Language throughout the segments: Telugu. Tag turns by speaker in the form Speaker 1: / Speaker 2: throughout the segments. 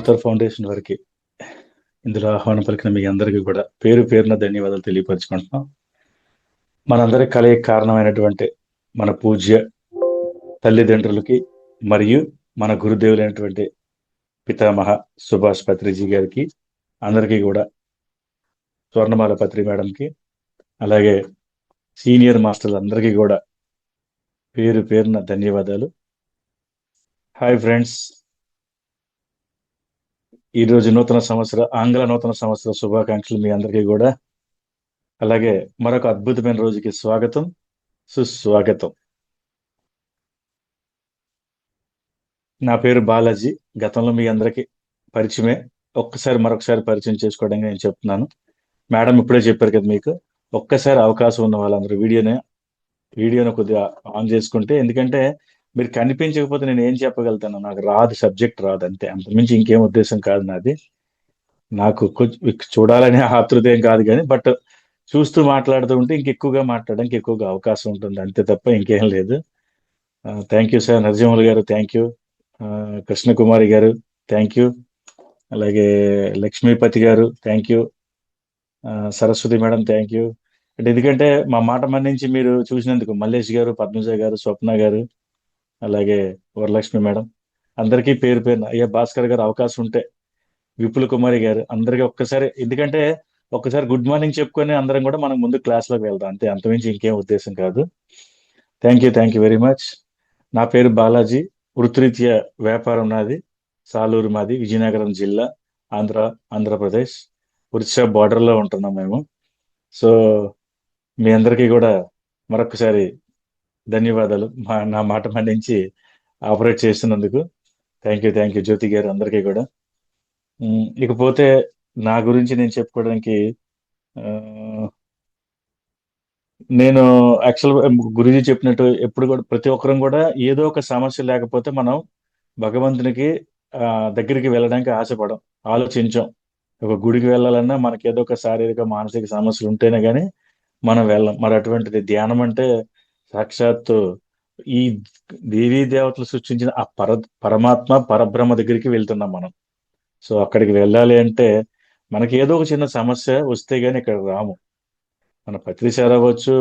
Speaker 1: అవతార్ ఫౌండేషన్ వారికి ఇందులో ఆహ్వానం పలికిన మీ అందరికీ కూడా పేరు పేరున ధన్యవాదాలు తెలియపరచుకుంటున్నాం. మనందరి కలయిక కారణమైనటువంటి మన పూజ్య తల్లిదండ్రులకి మరియు మన గురుదేవులైనటువంటి పితామహ సుభాష్ పత్రిజీ గారికి, అందరికీ కూడా స్వర్ణమాల పత్రి మేడంకి, అలాగే సీనియర్ మాస్టర్లు అందరికీ కూడా పేరు పేరున ధన్యవాదాలు. హాయ్ ఫ్రెండ్స్, ఈరోజు ఆంగ్ల నూతన సంవత్సర శుభాకాంక్షలు మీ అందరికీ కూడా. అలాగే మరొక అద్భుతమైన రోజుకి స్వాగతం, సుస్వాగతం. నా పేరు బాలాజీ. గతంలో మీ అందరికీ పరిచయమే, మరొకసారి పరిచయం చేసుకోవడానికి నేను చెప్తున్నాను. మేడం ఇప్పుడే చెప్పారు కదా, మీకు ఒక్కసారి అవకాశం ఉన్న వాళ్ళందరూ వీడియోని కొద్దిగా ఆన్ చేసుకుంటే, ఎందుకంటే మీరు కనిపించకపోతే నేను ఏం చెప్పగలుగుతాను, నాకు రాదు, సబ్జెక్ట్ రాదు, అంతే. అంతకుమించి ఇంకేం ఉద్దేశం కాదు నాది. నాకు చూడాలనే ఆతృత ఏం కాదు, కానీ బట్ చూస్తూ మాట్లాడుతూ ఉంటే ఇంకెక్కువగా మాట్లాడడానికి ఎక్కువగా అవకాశం ఉంటుంది, అంతే తప్ప ఇంకేం లేదు. Thank you sir. నరసింహులు గారు థ్యాంక్ యూ, కృష్ణకుమారి గారు థ్యాంక్ యూ, అలాగే లక్ష్మీపతి గారు thank you, Saraswati madam thank you. అంటే ఎందుకంటే మా మాట మన్నించి మీరు చూసినందుకు మల్లేష్ గారు, పద్మజ గారు, స్వప్న గారు, అలాగే వరలక్ష్మి మేడం, అందరికీ పేరు పేరున, అయ్యా భాస్కర్ గారు అవకాశం ఉంటే, విపుల్ కుమారి గారు, అందరికీ ఒక్కసారి, ఎందుకంటే ఒక్కసారి గుడ్ మార్నింగ్ చెప్పుకొని అందరం కూడా మనం ముందు క్లాస్లోకి వెళ్దాం, అంతే. అంతమించి ఇంకేం ఉద్దేశం కాదు. Thank you very much. నా పేరు బాలాజీ. వృత్తిరీత్యా వ్యాపారం నాది. సాలూరు మాది, విజయనగరం జిల్లా, ఆంధ్రప్రదేశ్. ఒరిస్సా బార్డర్లో ఉంటున్నాం మేము. సో మీ అందరికీ కూడా మరొకసారి ధన్యవాదాలు, నా మాట మన్నించి ఆపరేట్ చేస్తున్నందుకు. థ్యాంక్ యూ జ్యోతి గారు, అందరికీ కూడా. ఇకపోతే నా గురించి నేను చెప్పుకోవడానికి, నేను యాక్చువల్గా గురూజీ చెప్పినట్టు ఎప్పుడు కూడా ప్రతి ఒక్కరం కూడా ఏదో ఒక సమస్య లేకపోతే మనం భగవంతునికి దగ్గరికి వెళ్ళడానికి ఆలోచించాం. ఒక గుడికి వెళ్ళాలన్నా మనకి ఏదో ఒక శారీరక మానసిక సమస్యలు ఉంటేనే కానీ మనం వెళ్ళం. మరి అటువంటిది ధ్యానం అంటే సాక్షాత్తు ఈ దేవీ దేవతలు సృష్టించిన ఆ పరమాత్మ పరబ్రహ్మ దగ్గరికి వెళ్తున్నాం మనం. సో అక్కడికి వెళ్ళాలి అంటే మనకి ఏదో ఒక చిన్న సమస్య వస్తే గానీ ఇక్కడ రాము. మన పత్రి సార్ అవ్వచ్చు,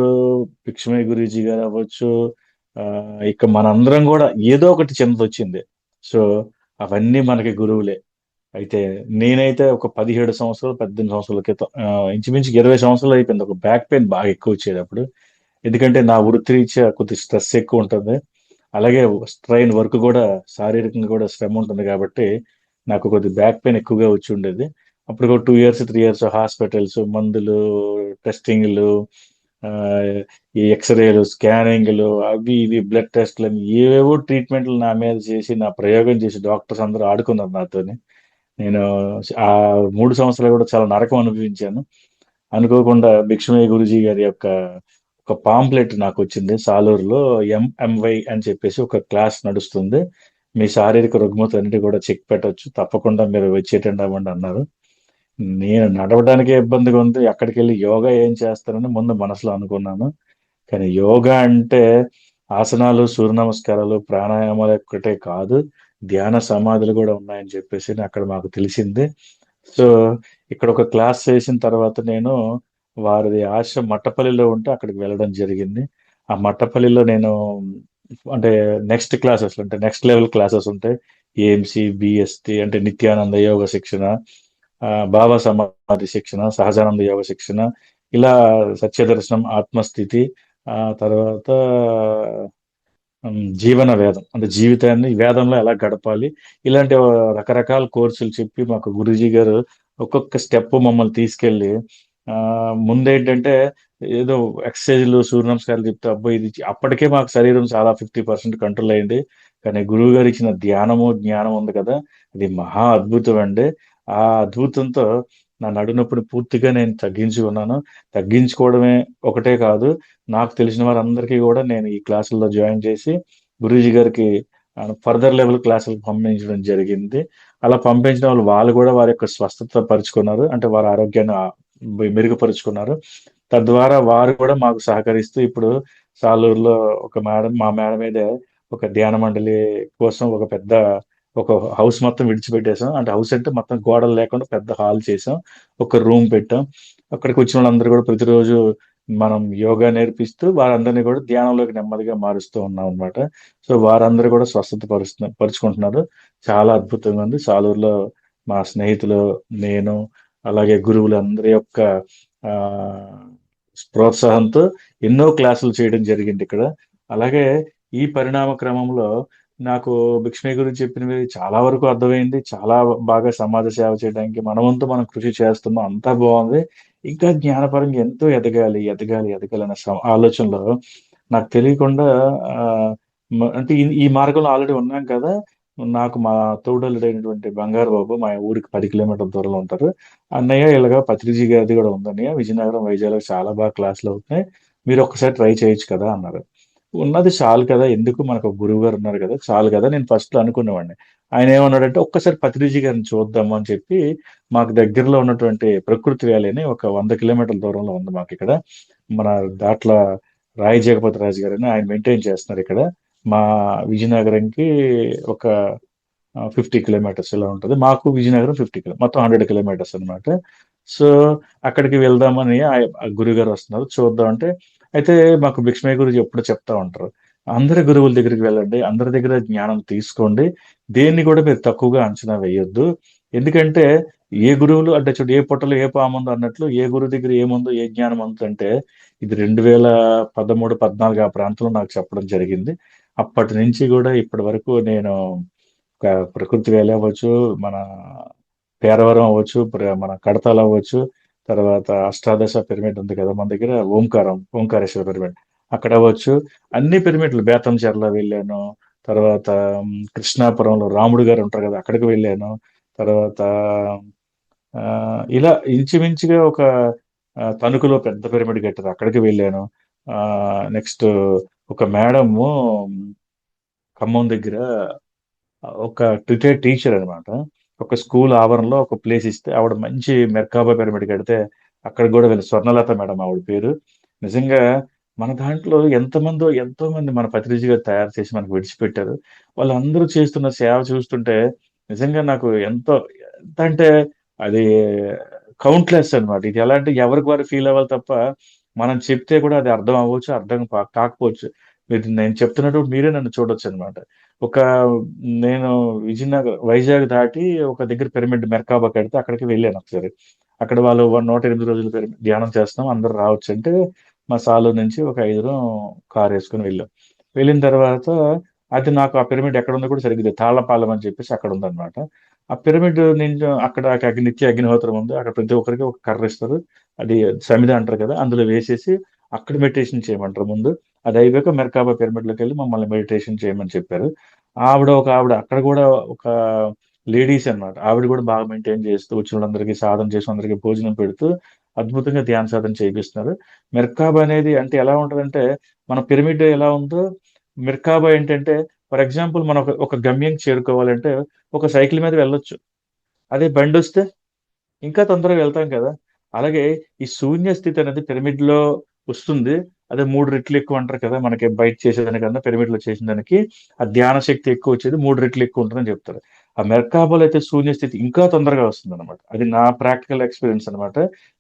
Speaker 1: భిక్షమయ్య గురూజీ గారు అవ్వచ్చు, ఇక మనందరం కూడా ఏదో ఒకటి చిన్నది వచ్చింది. సో అవన్నీ మనకి గురువులే. అయితే నేనైతే ఒక 17 సంవత్సరాలు 18 సంవత్సరాల క్రితం, ఇంచుమించు 20 సంవత్సరాలు అయిపోయింది, ఒక బ్యాక్ పెయిన్ బాగా ఎక్కువ వచ్చేది అప్పుడు. ఎందుకంటే నా వృత్తిరీత్యా కొద్ది స్ట్రెస్ ఎక్కువ ఉంటుంది, అలాగే స్ట్రైన్ వర్క్ కూడా, శారీరకంగా కూడా శ్రమ ఉంటుంది, కాబట్టి నాకు కొద్ది బ్యాక్ పెయిన్ ఎక్కువగా వచ్చి ఉండేది. అప్పుడు 2 ఇయర్స్ 3 ఇయర్స్ హాస్పిటల్స్, మందులు, టెస్టింగ్లు, ఈ ఎక్స్రేలు, స్కానింగ్లు, అవి ఇవి బ్లడ్ టెస్ట్లు అని ఏవేవో ట్రీట్మెంట్లు నా మీద చేసి, నా ప్రయోగం చేసి డాక్టర్స్ అందరూ ఆడుకున్నారు నాతోని. నేను ఆ 3 సంవత్సరాలు కూడా చాలా నరకం అనుభవించాను. అనుకోకుండా భిక్షమయ్య గురూజీ గారి యొక్క ఒక పాంప్లెట్ నాకు వచ్చింది సాలూరులో. ఎంఎంవై అని చెప్పేసి ఒక క్లాస్ నడుస్తుంది, మీ శారీరక రుగ్మతలన్నిటి కూడా చెక్ పెట్టొచ్చు, తప్పకుండా మీరు వచ్చి అటెండ్ అవ్వండి అన్నారు. నేను నడవడానికి ఇబ్బందిగా ఉంది, అక్కడికి వెళ్ళి యోగా ఏం చేస్తానని ముందు మనసులో అనుకున్నాను. కానీ యోగా అంటే ఆసనాలు, సూర్య నమస్కారాలు, ప్రాణాయామాలు ఒక్కటే కాదు, ధ్యాన సమాధులు కూడా ఉన్నాయని చెప్పేసి అక్కడ మాకు తెలిసింది. సో ఇక్కడ ఒక క్లాస్ చేసిన తర్వాత నేను వారిది ఆశ్రమం మట్టపల్లిలో ఉంటే అక్కడికి వెళ్ళడం జరిగింది. ఆ మట్టపల్లిలో నేను అంటే నెక్స్ట్ లెవెల్ క్లాసెస్ ఉంటాయి. ఏఎంసి, బిఎస్టి అంటే నిత్యానంద యోగ శిక్షణ, బాబా సమాధి శిక్షణ, సహజానంద యోగ శిక్షణ, ఇలా సత్యదర్శనం, ఆత్మస్థితి, ఆ తర్వాత జీవన వేదం అంటే జీవితాన్ని వేదంలో ఎలా గడపాలి, ఇలాంటి రకరకాల కోర్సులు చెప్పి మాకు గురూజీ గారు ఒక్కొక్క స్టెప్ మమ్మల్ని తీసుకెళ్ళి, ముందేంటంటే ఏదో ఎక్సర్సైజ్లు, సూర్య నమస్కారాలు చెప్తే అబ్బాయి ఇది అప్పటికే మాకు శరీరం చాలా 50% కంట్రోల్ అయింది. కానీ గురువు గారు ఇచ్చిన ధ్యానము, జ్ఞానం ఉంది కదా, అది మహా అద్భుతం అండి. ఆ అద్భుతంతో నా నడునొప్పిని పూర్తిగా నేను తగ్గించుకున్నాను. తగ్గించుకోవడమే ఒకటే కాదు, నాకు తెలిసిన వారందరికీ కూడా నేను ఈ క్లాసుల్లో జాయిన్ చేసి గురూజీ గారికి ఫర్దర్ లెవెల్ క్లాసులకు పంపించడం జరిగింది. అలా పంపించిన వాళ్ళు కూడా వారి యొక్క స్వస్థత పరుచుకున్నారు, అంటే వారి ఆరోగ్యాన్ని మెరుగుపరుచుకున్నారు. తద్వారా వారు కూడా మాకు సహకరిస్తూ ఇప్పుడు సాలూరులో మా మేడం మీద ఒక ధ్యాన మండలి కోసం ఒక పెద్ద ఒక హౌస్ మొత్తం విడిచిపెట్టేసాం. అంటే హౌస్ అంటే మొత్తం గోడలు లేకుండా పెద్ద హాల్ చేసాం. ఒక రూమ్ పెట్టాం. అక్కడికి వచ్చిన వాళ్ళందరూ కూడా ప్రతిరోజు మనం యోగా నేర్పిస్తూ వారందరినీ కూడా ధ్యానంలోకి నెమ్మదిగా మారుస్తూ ఉన్నాం అనమాట. సో వారందరూ కూడా స్వస్థత పరుచుకుంటున్నారు. చాలా అద్భుతంగా ఉంది. సాలూరులో మా స్నేహితులు, నేను, అలాగే గురువులు అందరి యొక్క ఆ, ప్రోత్సాహంతో ఎన్నో క్లాసులు చేయడం జరిగింది ఇక్కడ. అలాగే ఈ పరిణామ క్రమంలో నాకు భిక్షమయ్య గురించి చెప్పినవి చాలా వరకు అర్థమైంది. చాలా బాగా సమాజ సేవ చేయడానికి మన వంతు మనం కృషి చేస్తున్నాం. అంతా బాగుంది. ఇంకా జ్ఞానపరంగా ఎంతో ఎదగాలి, ఎదగాలి, ఎదగాలి అనే ఆలోచనలో నాకు తెలియకుండా ఆ, అంటే ఈ మార్గంలో ఆల్రెడీ ఉన్నాం కదా. నాకు మా తోడలుడైనటువంటి బంగారు బాబు మా ఊరికి 10 కిలోమీటర్ల దూరంలో ఉంటారు. అన్నయ్య ఇలాగా పత్రిజీ గారిది కూడా ఉందన్నయ్య, విజయనగరం వైజాగ్ చాలా బాగా క్లాసులు అవుతున్నాయి, మీరు ఒక్కసారి ట్రై చేయొచ్చు కదా అన్నారు. ఉన్నది చాలు కదా, ఎందుకు మనకు ఒక గురువు గారు ఉన్నారు కదా చాలు కదా, నేను ఫస్ట్ లో అనుకునేవాడిని. ఆయన ఏమన్నాడంటే ఒక్కసారి పత్రిజీ గారిని చూద్దాము అని చెప్పి మాకు దగ్గరలో ఉన్నటువంటి ప్రకృతి వ్యాలీ అని ఒక 100 కిలోమీటర్ల దూరంలో ఉంది మాకు ఇక్కడ. మన దాట్ల రాయి జగపతి రాజు గారని ఆయన మెయింటైన్ చేస్తున్నారు ఇక్కడ. మా విజయనగరంకి ఒక 50 కిలోమీటర్స్ ఇలా ఉంటుంది. మాకు విజయనగరం 50 కిలో, మొత్తం 100 కిలోమీటర్స్ అనమాట. సో అక్కడికి వెళ్దామని ఆ గురుగారు వస్తున్నారు చూద్దాం అంటే, అయితే మాకు భిక్షమయ్య గురించి ఎప్పుడు చెప్తా ఉంటారు, అందరి గురువుల దగ్గరికి వెళ్ళండి, అందరి దగ్గర జ్ఞానం తీసుకోండి, దేన్ని కూడా మీరు తక్కువగా అంచనా వేయొద్దు. ఎందుకంటే ఏ గురువులు అంటే చూడు, ఏ పుట్టలో ఏ పాముందో అన్నట్లు ఏ గురువు దగ్గర ఏముందో ఏ జ్ఞానం ఉందో అంటే, ఇది 2013, 14 ఆ ప్రాంతంలో నాకు చెప్పడం జరిగింది. అప్పటి నుంచి కూడా ఇప్పటి వరకు నేను ఒక ప్రకృతి వేలి అవ్వచ్చు, మన పేరవరం అవ్వచ్చు, మన కడతాల్ అవ్వచ్చు, తర్వాత అష్టాదశ పిరమిడ్ ఉంది కదా మన దగ్గర, ఓంకారేశ్వర పిరమిడ్ అక్కడ అవ్వచ్చు, అన్ని పిరమిడ్లు బేతంచెర్ల వెళ్ళాను. తర్వాత కృష్ణాపురంలో రాముడు గారు ఉంటారు కదా అక్కడికి వెళ్ళాను. తర్వాత ఆ, ఇలా ఇంచుమించుగా ఒక తణుకులో పెద్ద పిరమిడ్ కట్టారు అక్కడికి వెళ్ళాను. నెక్స్ట్ ఒక మేడము ఖమ్మం దగ్గర ఒక రిటైర్డ్ టీచర్ అనమాట, ఒక స్కూల్ ఆవరణలో ఒక ప్లేస్ ఇస్తే ఆవిడ మంచి మెర్కాబా పిరమిడ్ కడితే అక్కడ కూడా వెళ్ళి, స్వర్ణలత మేడం ఆవిడ పేరు. నిజంగా మన దాంట్లో ఎంతో మంది మన పత్రికగా తయారు చేసి మనకు విడిచిపెట్టారు. వాళ్ళందరూ చేస్తున్న సేవ చూస్తుంటే నిజంగా నాకు ఎంతో, ఎంత అంటే అది కౌంట్లెస్ అన్నమాట. ఇది ఎలా అంటే ఎవరికి వారు ఫీల్ అవ్వాలి తప్ప, మనం చెప్తే కూడా అది అర్థం అవ్వచ్చు, అర్థం కాకపోవచ్చు. నేను చెప్తున్నట్టు మీరే నన్ను చూడొచ్చు అనమాట. ఒక నేను వైజాగ్ దాటి ఒక దగ్గర పిరమిడ్ మెర్కాబా కడితే అక్కడికి వెళ్ళాను ఒకసారి. అక్కడ వాళ్ళు 108 రోజులు ధ్యానం చేస్తున్నాం, అందరూ రావచ్చు అంటే మా సాలూరు నుంచి ఒక 5 కారు వేసుకుని వెళ్ళాం. వెళ్ళిన తర్వాత అది నాకు ఆ పిరమిడ్ ఎక్కడ ఉందో కూడా సరిగ్గా తెలియదు. తాళ్లపాలెం అని చెప్పేసి అక్కడ ఉందన్నమాట. ఆ పిరమిడ్ నేను అక్కడ నిత్య అగ్నిహోత్రం ఉంది, అక్కడ ప్రతి ఒక్కరికి ఒక కర్ర ఇస్తారు, అది సమిద అంటారు కదా, అందులో వేసేసి అక్కడ మెడిటేషన్ చేయమంటారు ముందు. అది అయిపోయాక మెర్కాబా పిరమిడ్ లోకి వెళ్ళి మమ్మల్ని మెడిటేషన్ చేయమని చెప్పారు. ఆవిడ అక్కడ కూడా ఒక లేడీస్ అన్నమాట, ఆవిడ కూడా బాగా మెయింటైన్ చేస్తూ వచ్చిన వాళ్ళందరికీ సాధన చేసిన అందరికీ భోజనం పెడుతూ అద్భుతంగా ధ్యాన సాధన చేయిస్తున్నారు. మెర్కాబా అనేది అంటే ఎలా ఉంటదంటే, మన పిరమిడ్ ఎలా ఉందో మిర్కాబా ఏంటంటే, ఫర్ ఎగ్జాంపుల్ మనం ఒక గమ్యం చేరుకోవాలంటే ఒక సైకిల్ మీద వెళ్ళొచ్చు, అదే బండి వస్తే ఇంకా తొందరగా వెళ్తాం కదా. అలాగే ఈ శూన్య స్థితి అనేది పిరమిడ్ లో వస్తుంది. అదే 3 రెట్లు ఎక్కువ అంటారు కదా, మనకి బయట చేసేదానికన్నా పిరమిడ్ లో చేసిన దానికి ఆ ధ్యాన శక్తి ఎక్కువ వచ్చేది, 3 రెట్లు ఎక్కువ ఉంటుందని చెప్తారు. ఆ మెర్కాబాలో అయితే శూన్య స్థితి ఇంకా తొందరగా వస్తుంది అనమాట. అది నా ప్రాక్టికల్ ఎక్స్పీరియన్స్ అనమాట.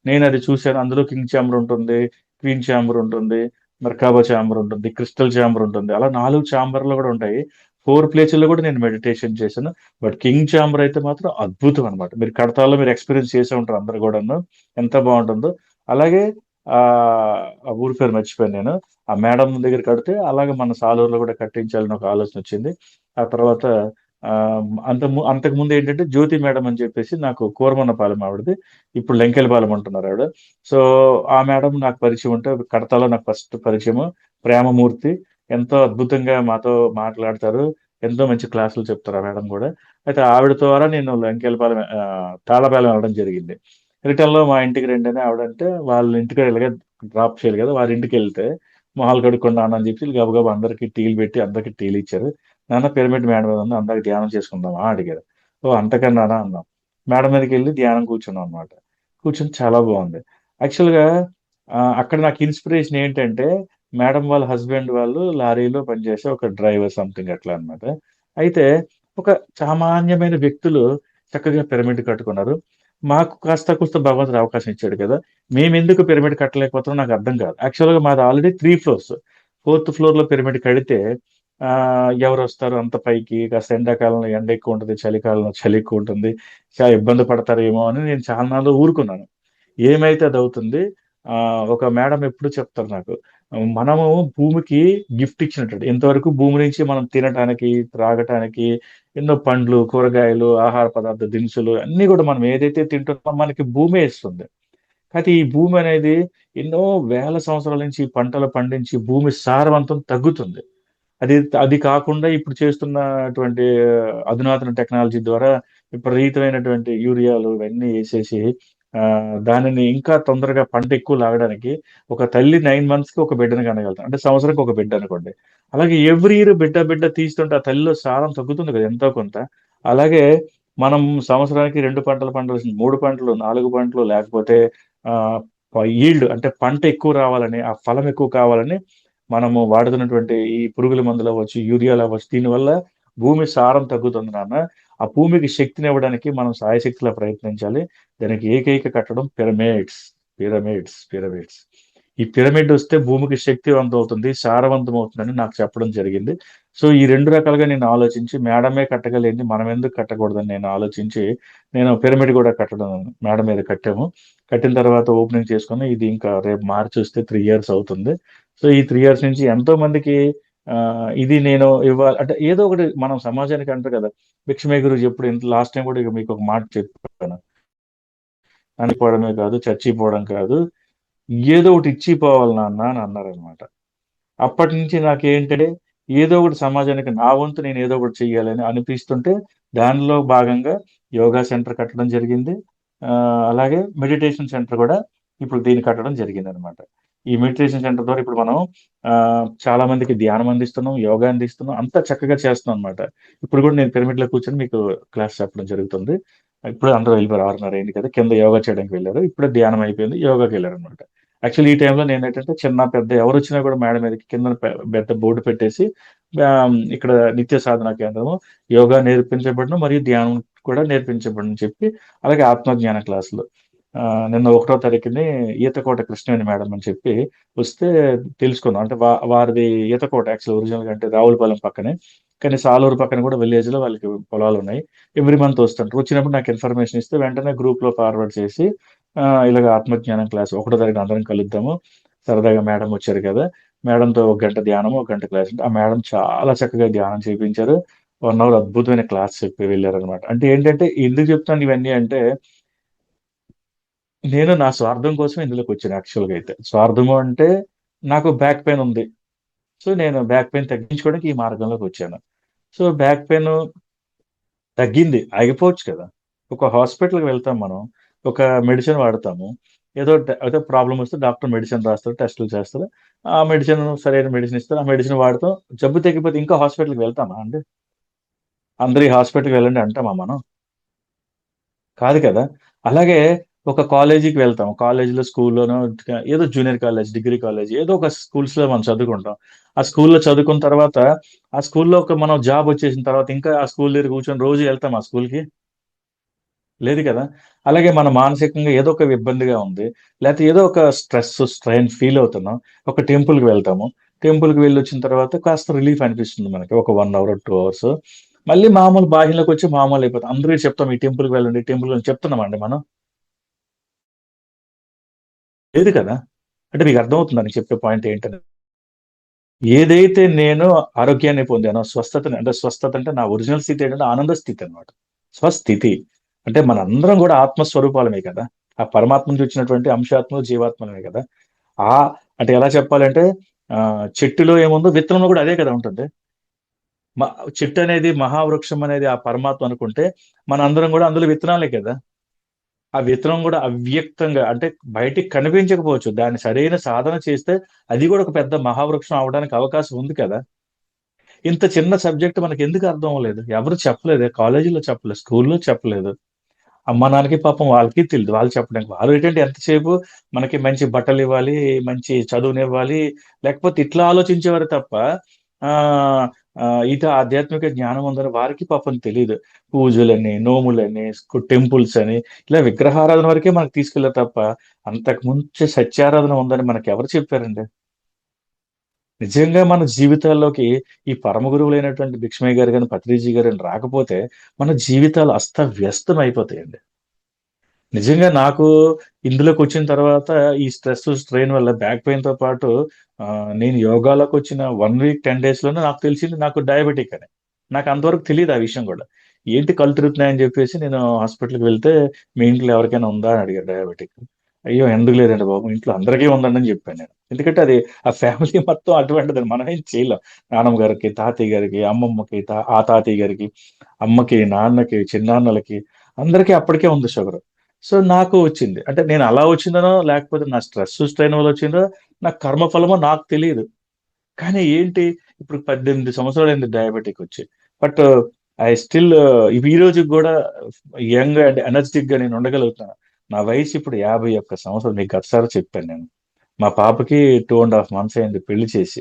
Speaker 1: నేను అది చూశాను. అందులో కింగ్ ఛాంబర్ ఉంటుంది, క్వీన్ ఛాంబర్ ఉంటుంది, మెర్కాబా ఛాంబర్ ఉంటుంది, క్రిస్టల్ ఛాంబర్ ఉంటుంది, అలా 4 ఛాంబర్లు కూడా ఉంటాయి. 4 ప్లేసుల్లో కూడా నేను మెడిటేషన్ చేశాను. బట్ కింగ్ చాంబర్ అయితే మాత్రం అద్భుతం అనమాట. మీరు కడతాల్లో మీరు ఎక్స్పీరియన్స్ చేసే ఉంటారు అందరు కూడాను, ఎంత బాగుంటుందో. అలాగే ఆ ఆ ఊరి పేరు మర్చిపోయాను నేను. ఆ మేడం దగ్గర కడితే అలాగే మన సాలూరులో కూడా కట్టించాలని ఒక ఆలోచన వచ్చింది. ఆ తర్వాత ఆ అంతకు ముందు ఏంటంటే జ్యోతి మేడం అని చెప్పేసి నాకు కూరమన్నపాలెం ఆవిడది, ఇప్పుడు లంకెలపాలెం అంటున్నారు ఆవిడ. సో ఆ మేడం నాకు పరిచయం ఉంటే, కడతాలో నాకు ఫస్ట్ పరిచయం. ప్రేమమూర్తి ఎంతో అద్భుతంగా మాతో మాట్లాడతారు, ఎంతో మంచి క్లాసులు చెప్తారు ఆ మేడం కూడా. అయితే ఆవిడ ద్వారా నేను లంకెలపాలెం తాళపాలెం వెళ్ళడం జరిగింది. రిటర్న్ లో మా ఇంటికి రండి అని ఆవిడంటే, వాళ్ళ ఇంటికి వెళ్ళగా డ్రాప్ చేయాలి కదా, వారి ఇంటికి వెళ్తే మొహాలు కడుక్కొని నాన్న అని చెప్పి గబగబా అందరికి టీలు పెట్టి అందరికి టీలు ఇచ్చారు. నాన్న పిరమిడ్ మేడం మీద ఉంది, అందరికి ధ్యానం చేసుకుందామా అడిగారు. ఓ అంతకన్నానా అన్నాం. మేడం మీదకి వెళ్ళి ధ్యానం కూర్చున్నాం అనమాట. కూర్చొని చాలా బాగుంది. యాక్చువల్గా అక్కడ నాకు ఇన్స్పిరేషన్ ఏంటంటే, మేడం వాళ్ళ హస్బెండ్ వాళ్ళు లారీలో పనిచేసే ఒక డ్రైవర్ సంథింగ్ అట్లా అన్నమాట. అయితే ఒక సామాన్యమైన వ్యక్తులు చక్కగా పిరమిడ్ కట్టుకున్నారు. మాకు కాస్త కూస్త భగవంతుడు అవకాశం ఇచ్చాడు కదా! మేమెందుకు పిరమిడ్ కట్టలేకపోతున్నామో నాకు అర్థం కాదు. యాక్చువల్‌గా మాది ఆల్రెడీ 3 ఫ్లోర్స్. ఫోర్త్ ఫ్లోర్‌లో పిరమిడ్ కడితే ఎవరొస్తారు అంత పైకి? కాస్త ఎండాకాలంలో ఎండ ఎక్కువుంటది. చలికాలంలో చలి ఎక్కువుంటుంది. చాలా ఇబ్బంది పడతారేమో అని నేను చాలా నాళ్ళు ఊరుకున్నాను. ఏమైతే అదవుతుంది. ఒక మేడం ఎప్పుడు చెప్తారు నాకు. మనము భూమికి గిఫ్ట్ ఇచ్చినట్టు. ఇంతవరకు భూమి నుంచి మనం తినటానికి, త్రాగటానికి ఎన్నో పండ్లు, కూరగాయలు, ఆహార పదార్థ దినుసులు అన్నీ కూడా మనం ఏదైతే తింటున్నామో మనకి భూమే ఇస్తుంది. అయితే ఈ భూమి అనేది ఎన్నో వేల సంవత్సరాల నుంచి ఈ పంటలు పండించి భూమి సారవంతం తగ్గుతుంది. అది అది కాకుండా ఇప్పుడు చేస్తున్నటువంటి అధునాతన టెక్నాలజీ ద్వారా విపరీతమైనటువంటి యూరియాలు ఇవన్నీ ఏసేసి దానిని ఇంకా తొందరగా పంట ఎక్కువ లాగడానికి ఒక తల్లి 9 మంత్స్‌కి ఒక బిడ్డని కనగలుగుతాం. అంటే సంవత్సరానికి ఒక బిడ్డ అనుకోండి. అలాగే ఎవ్రీ ఇయర్ బిడ్డ, బిడ్డ తీస్తుంటే ఆ తల్లిలో సారం తగ్గుతుంది కదా! ఎంతో కొంత. అలాగే మనం సంవత్సరానికి 2 పంటలు పండాల్సింది 3 పంటలు, 4 పంటలు లేకపోతే ఆహ్, ఈల్డ్ అంటే పంట ఎక్కువ రావాలని, ఆ ఫలం ఎక్కువ కావాలని మనము వాడుతున్నటువంటి ఈ పురుగుల మందులవ్వచ్చు, యూరియాలవ్వచ్చు, దీనివల్ల భూమి సారం తగ్గుతుంది నాన్న. ఆ భూమికి శక్తినివ్వడానికి మనం శాయశక్తులా ప్రయత్నించాలి. దానికి ఏకైక కట్టడం పిరమిడ్స్. Pyramids, pyramids. ఈ పిరమిడ్ వస్తే భూమికి శక్తివంతం అవుతుంది, సారవంతం అవుతుందని నాకు చెప్పడం జరిగింది. సో, ఈ 2 రకాలుగా నేను ఆలోచించి మేడమే కట్టగలిగింది. మనం ఎందుకు కట్టకూడదని నేను ఆలోచించి, నేను పిరమిడ్ గూడా కట్టడం మేడ మీద కట్టాము. కట్టిన తర్వాత ఓపెనింగ్ చేసుకొని ఇది ఇంకా రేపు మార్చ్ వస్తే 3 ఇయర్స్ అవుతుంది. సో, ఈ 3 ఇయర్స్ నుంచి ఎంతో మందికి ఇది నేను అంటే ఏదో ఒకటి మనం సమాజానికి అంటారు కదా! భిక్షమే గురుజీ ఎప్పుడు ఇంత లాస్ట్ టైమ్ కూడా ఇక మీకొక మాట చెప్పాను. చనిపోవడమే కాదు, చచ్చిపోవడం కాదు, ఏదో ఒకటి ఇచ్చి పోవాలి నాన్న అని అన్నారనమాట. అప్పటినుంచి నాకేంటంటే, ఏదో ఒకటి సమాజానికి నా వంతు నేను ఏదో ఒకటి చెయ్యాలని అనిపిస్తుంటే, దానిలో భాగంగా యోగా సెంటర్ కట్టడం జరిగింది. అలాగే మెడిటేషన్ సెంటర్ కూడా ఇప్పుడు దీన్ని కట్టడం జరిగిందనమాట. ఈ మెడిటేషన్ సెంటర్ ద్వారా ఇప్పుడు మనం చాలా మందికి ధ్యానం అందిస్తున్నాం, యోగా అందిస్తున్నాం. అంతా చక్కగా చేస్తున్నాం అనమాట. ఇప్పుడు కూడా నేను పిరమిడ్‌లో కూర్చొని మీకు క్లాస్ చెప్పడం జరుగుతుంది. ఇప్పుడే అందరూ వెళ్ళిపోయారు. 6:30 అయింది కదా! కింద యోగా చేయడానికి వెళ్లారు. ఇప్పుడే ధ్యానం అయిపోయింది. యోగాకెళ్లారనమాట. యాక్చువల్లీ ఈ టైంలో నేనేంటంటే చిన్న, పెద్ద ఎవరొచ్చినా కూడా మేడ మీదకి కిందన పెద్ద బోర్డ్ పెట్టేసి ఇక్కడ నిత్య సాధన కేంద్రము, యోగా నేర్పించబడును మరియు ధ్యానం కూడా నేర్పించబడునని చెప్పి, అలాగే ఆత్మజ్ఞాన క్లాసులు. నిన్న 1 తారీఖుని ఈతకోట కృష్ణవేణి మేడం అని చెప్పి వస్తే తెలుసుకున్నాం. అంటే వారిది ఈతకోట యాక్చువల్ ఒరిజినల్‌గా అంటే రావులపాలెం పక్కనే. కానీ సాలూరు పక్కన కూడా విలేజ్‌లో వాళ్ళకి పొలాలున్నాయి. ఎవ్రీ మంత్ వస్తుంటారు. వచ్చినప్పుడు నాకు ఇన్ఫర్మేషన్ ఇస్తే వెంటనే గ్రూప్‌లో ఫార్వర్డ్ చేసి ఇలాగ ఆత్మజ్ఞానం క్లాస్ 1 తారీఖున అందరం కలుద్దాము. సరదాగా మేడం వచ్చారు కదా! మేడంతో ఒక గంట ధ్యానము, ఒక గంట క్లాస్ అంటే ఆ మేడం చాలా చక్కగా ధ్యానం చేపించారు. 1 అవర్ అద్భుతమైన క్లాస్ చెప్పి వెళ్లారనమాట. అంటే ఏంటంటే ఎందుకు చెప్తున్నాను ఇవన్నీ అంటే నేను నా స్వార్థం కోసమే ఇందులోకొచ్చాను యాక్చువల్‌గా అయితే. స్వార్థము అంటే నాకు బ్యాక్ పెయిన్ ఉంది. సో, నేను బ్యాక్ పెయిన్ తగ్గించుకోవడానికి ఈ మార్గంలోకొచ్చాను. సో, బ్యాక్ పెయిను తగ్గింది. ఆగిపోవచ్చు కదా! ఒక హాస్పిటల్‌కి వెళ్తాం మనం. ఒక మెడిసిన్ వాడతాము. ఏదో ప్రాబ్లమ్ వస్తే డాక్టర్ మెడిసిన్ రాస్తారు. టెస్టులు చేస్తారు. ఆ మెడిసిన్ సరైన మెడిసిన్ ఇస్తారు. ఆ మెడిసిన్ వాడతాం. జబ్బు తగ్గిపోతే ఇంకా హాస్పిటల్‌కి వెళ్తామా అండి? అందరూ ఈ హాస్పిటల్‌కి వెళ్ళండి అంటామా మనం? కాదు కదా! అలాగే ఒక కాలేజీకి వెళ్తాం. కాలేజీలో, స్కూల్లోనో ఏదో జూనియర్ కాలేజ్, డిగ్రీ కాలేజ్ ఏదో ఒక స్కూల్స్‌లో మనం చదువుకుంటాం. ఆ స్కూల్‌లో చదువుకున్న తర్వాత, ఆ స్కూల్‌లో మనం జాబ్ వచ్చేసిన తర్వాత ఇంకా ఆ స్కూల్ దగ్గర కూర్చొని రోజు వెళ్తామా స్కూల్‌కి? లేదు కదా! అలాగే మన మానసికంగా ఏదో ఒక ఇబ్బందిగా ఉంది. లేతే ఏదో ఒక స్ట్రెస్, స్ట్రెయిన్ ఫీల్ అవుతున్నాం. ఒక టెంపుల్‌కి వెళ్తాము. టెంపుల్‌కి వెళ్ళొచ్చిన తర్వాత కాస్త రిలీఫ్ అనిపిస్తుంది మనకి. ఒక 1 అవర్, 2 అవర్స్. మళ్ళీ మామూలు బాహ్యంలోకొచ్చి మామూలయిపోతాం. అందరికి చెప్తాం ఈ టెంపుల్‌కి వెళ్ళండి, టెంపుల్‌కి చెప్తున్నామా అండి మనం? లేదు కదా! అంటే మీకు అర్థమవుతుందా నేను చెప్పే పాయింట్ ఏంటని? ఏదైతే నేను ఆరోగ్యాన్ని పొందానో, స్వస్థతని అంటే స్వస్థత అంటే నా ఒరిజినల్ స్థితి ఏంటంటే ఆనంద స్థితి అన్నమాట. స్వస్థితి. అంటే మనందరం గూడా ఆత్మ స్వరూపాలమే కదా! ఆ పరమాత్మ నుంచి వచ్చినటువంటి అంశాత్మలు, జీవాత్మలమే కదా! అంటే ఎలా చెప్పాలంటే చెట్టులో ఏముందో విత్తనంలో గూడా అదే కదా ఉంటుంది. మ చెట్టనేది మహావృక్షం అనేది ఆ పరమాత్మ అనుకుంటే, మనందరం గూడా అందులో విత్తనాలే కదా! ఆ విత్తనం గూడా అవ్యక్తంగా అంటే బయటికి కనిపించకపోవచ్చు. దాన్ని సరైన సాధన చేస్తే అది గూడా ఒక పెద్ద మహావృక్షం అవ్వడానికి అవకాశం ఉంది కదా! ఇంత చిన్న సబ్జెక్ట్ మనకెందుకు అర్థం అవ్వలేదు? ఎవరు చెప్పలేదే. కాలేజీలో చెప్పలేదు. స్కూల్‌లో చెప్పలేదు. అమ్మా, నాన్నకి పాపం వాళ్ళకి తెలీదు. వాళ్ళు చెప్పడానికి. వాళ్ళు ఏంటంటే ఎంతసేపు మనకి మంచి బట్టలివ్వాలి, మంచి చదువునివ్వాలి, లేకపోతే ఇట్లా ఆలోచించేవారు తప్ప ఆహ్, ఇది ఆధ్యాత్మిక జ్ఞానం ఉందని వారికి పాపం తెలియదు. పూజలని, నోములని, టెంపుల్స్ అని ఇలా విగ్రహారాధన వరకే మనకు తీసుకెళ్లారు తప్ప, అంతకు ముందు సత్యారాధన ఉందని మనకు ఎవరు చెప్పారండి? నిజంగా మన జీవితాల్లోకి ఈ పరమ గురువులైనటువంటి భిక్షమయ్య గారు గాని, పత్రిజీ గారు గాని రాకపోతే మన జీవితాలు అస్తవ్యస్తం అయిపోతాయండి. నిజంగా నాకు ఇందులోకొచ్చిన తర్వాత ఈ స్ట్రెస్, స్ట్రెయిన్ వల్ల బ్యాక్ పెయిన్‌తో పాటు నేను యోగాలోకొచ్చిన 1 వీక్ 10 డేస్‌లోనే నాకు తెలిసింది నాకు డయాబెటిక్ అని. నాకు అంతవరకు తెలీదు ఆ విషయం గూడా. ఏంటి కళ్ళు తిరుగుతున్నాయని జెప్పేసి నేను హాస్పిటల్‌కి వెళ్తే, "మీ ఇంట్లో ఎవరికైనా ఉందా?" అని అడిగారు డయాబెటిక్. అయ్యో! ఎందుకు లేదండి బాబు, ఇంట్లో అందరికీ ఉందండి అని జెప్పాను నేను. ఎందుకంటే అది ఆ ఫ్యామిలీ మొత్తం అటువంటిదని మనం ఏం చేయలేం. నానమ్మ గారికి, తాతయ్య గారికి, అమ్మమ్మకి, ఆ తాతయ్య గారికి, అమ్మకి, నాన్నకి, చిన్నాన్నలకి అందరికీ అప్పటికే ఉంది షుగరు. సో, నాకు వచ్చింది. అంటే నేను అలా వచ్చిందనో, లేకపోతే నా స్ట్రెస్, స్ట్రెయిన్ వల్ల వచ్చిందో, నా కర్మఫలమో నాకు తెలీదు. కానీ ఏంటి, ఇప్పుడు 18 సంవత్సరాలయింది డయాబెటిక్ వచ్చి. బట్ ఐ స్టిల్ ఈ రోజుకి గూడా యంగ్ అండ్ ఎనర్జిటిక్‌గా నేను ఉండగలుగుతున్నాను. నా వయసు ఇప్పుడు 51 సంవత్సరాలు. మీకు గతసారి చెప్పాను నేను. మా పాపకి 2 ½ మంత్స్ అయింది పెళ్లి చేసి.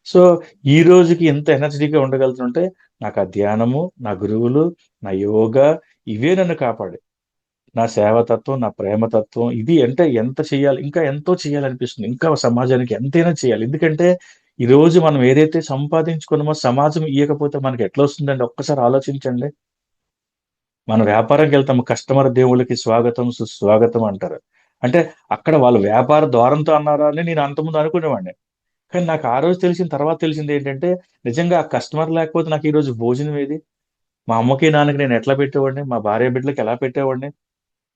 Speaker 1: సో, ఈ రోజుకి ఎంత ఎనర్జిటిక్‌గా ఉండగలుగుతుంటే, నాకు ఆ ధ్యానము, నా గురువులు, నా యోగా ఇవే నన్ను కాపాడాయి. నా సేవాతత్వం, నా ప్రేమతత్వం ఇది అంటే ఎంత చేయాలి, ఇంకా ఎంతో చేయాలనిపిస్తుంది. ఇంకా సమాజానికి ఎంతైనా చేయాలి. ఎందుకంటే, ఈరోజు మనం ఏదైతే సంపాదించుకున్నామో సమాజం ఇయ్యకపోతే మనకెట్లొస్తుందండి ఒక్కసారి ఆలోచించండి. మన వ్యాపారంకెళ్తాము, కస్టమర్ దేవుళ్ళకి స్వాగతం, సుస్వాగతం అంటారు. అంటే అక్కడ వాళ్ళు వ్యాపార ద్వారంతో అన్నారా అని నేను అంతకుముందు అనుకునేవాడిని. కానీ నాకు ఆ రోజు తెలిసిన తర్వాత తెలిసిందేంటంటే, నిజంగా ఆ కస్టమర్ లేకపోతే నాకు ఈరోజు భోజనం ఏది? మా అమ్మకి, నాన్నకి నేను ఎట్లా పెట్టేవాడిని? మా భార్య బిడ్డలకి ఎలా పెట్టేవాడిని?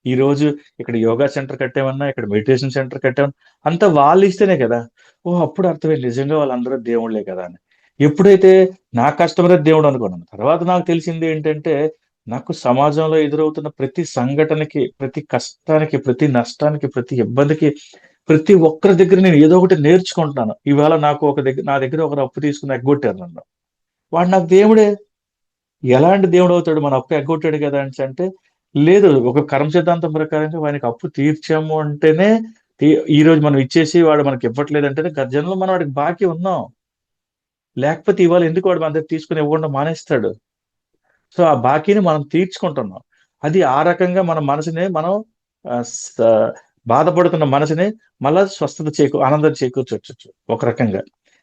Speaker 1: ఈరోజు ఇక్కడ యోగా సెంటర్ కట్టామన్నా, ఇక్కడ మెడిటేషన్ సెంటర్ కట్టామన్నా, అంతా వాళ్ళిస్తేనే కదా! ఓహ్! అప్పుడు అర్థమైంది నిజంగా వాళ్ళందరూ దేవుళ్ళే కదా అని. ఎప్పుడైతే నా కస్టమరే దేవుడు అనుకున్నాను. తర్వాత నాకు తెలిసిందేంటంటే, నాకు సమాజంలో ఎదురవుతున్న ప్రతి సంఘటనకి, ప్రతి కష్టానికి, ప్రతి నష్టానికి, ప్రతి ఇబ్బందికి, ప్రతి ఒక్కరి దగ్గర నేను ఏదో ఒకటి నేర్చుకుంటున్నాను. ఇవాళ నాకు నా దగ్గర ఒకరు అప్పు తీసుకొని ఎగ్గొట్టారు నన్ను. వాడు నాకు దేవుడే. ఎలాంటి దేవుడవుతాడు? మన అప్పు ఎగ్గొట్టాడు కదా అనేసంటే, లేదు. ఒక కర్మ సిద్ధాంతం ప్రకారంగా వానికి అప్పు తీర్చాము అంటేనే ఈ ఈరోజు మనం ఇచ్చేసి వాడు మనకివ్వట్లేదంటేనే గత జన్మలో మనం వాడికి బాకీ ఉన్నాం. లేకపోతే ఇవాళ ఎందుకు వాడు మన దగ్గర తీసుకొని ఇవ్వకుండా మానేస్తాడు? సో, ఆ బాకీని మనం తీర్చుకుంటున్నాం. అది ఆ రకంగా మన మనసుని మనం ఆహ్, స బాధపడుతున్న మనసుని మళ్ళా స్వస్థత ఆనందం చేకూర్చొచ్చు ఒక రకంగా.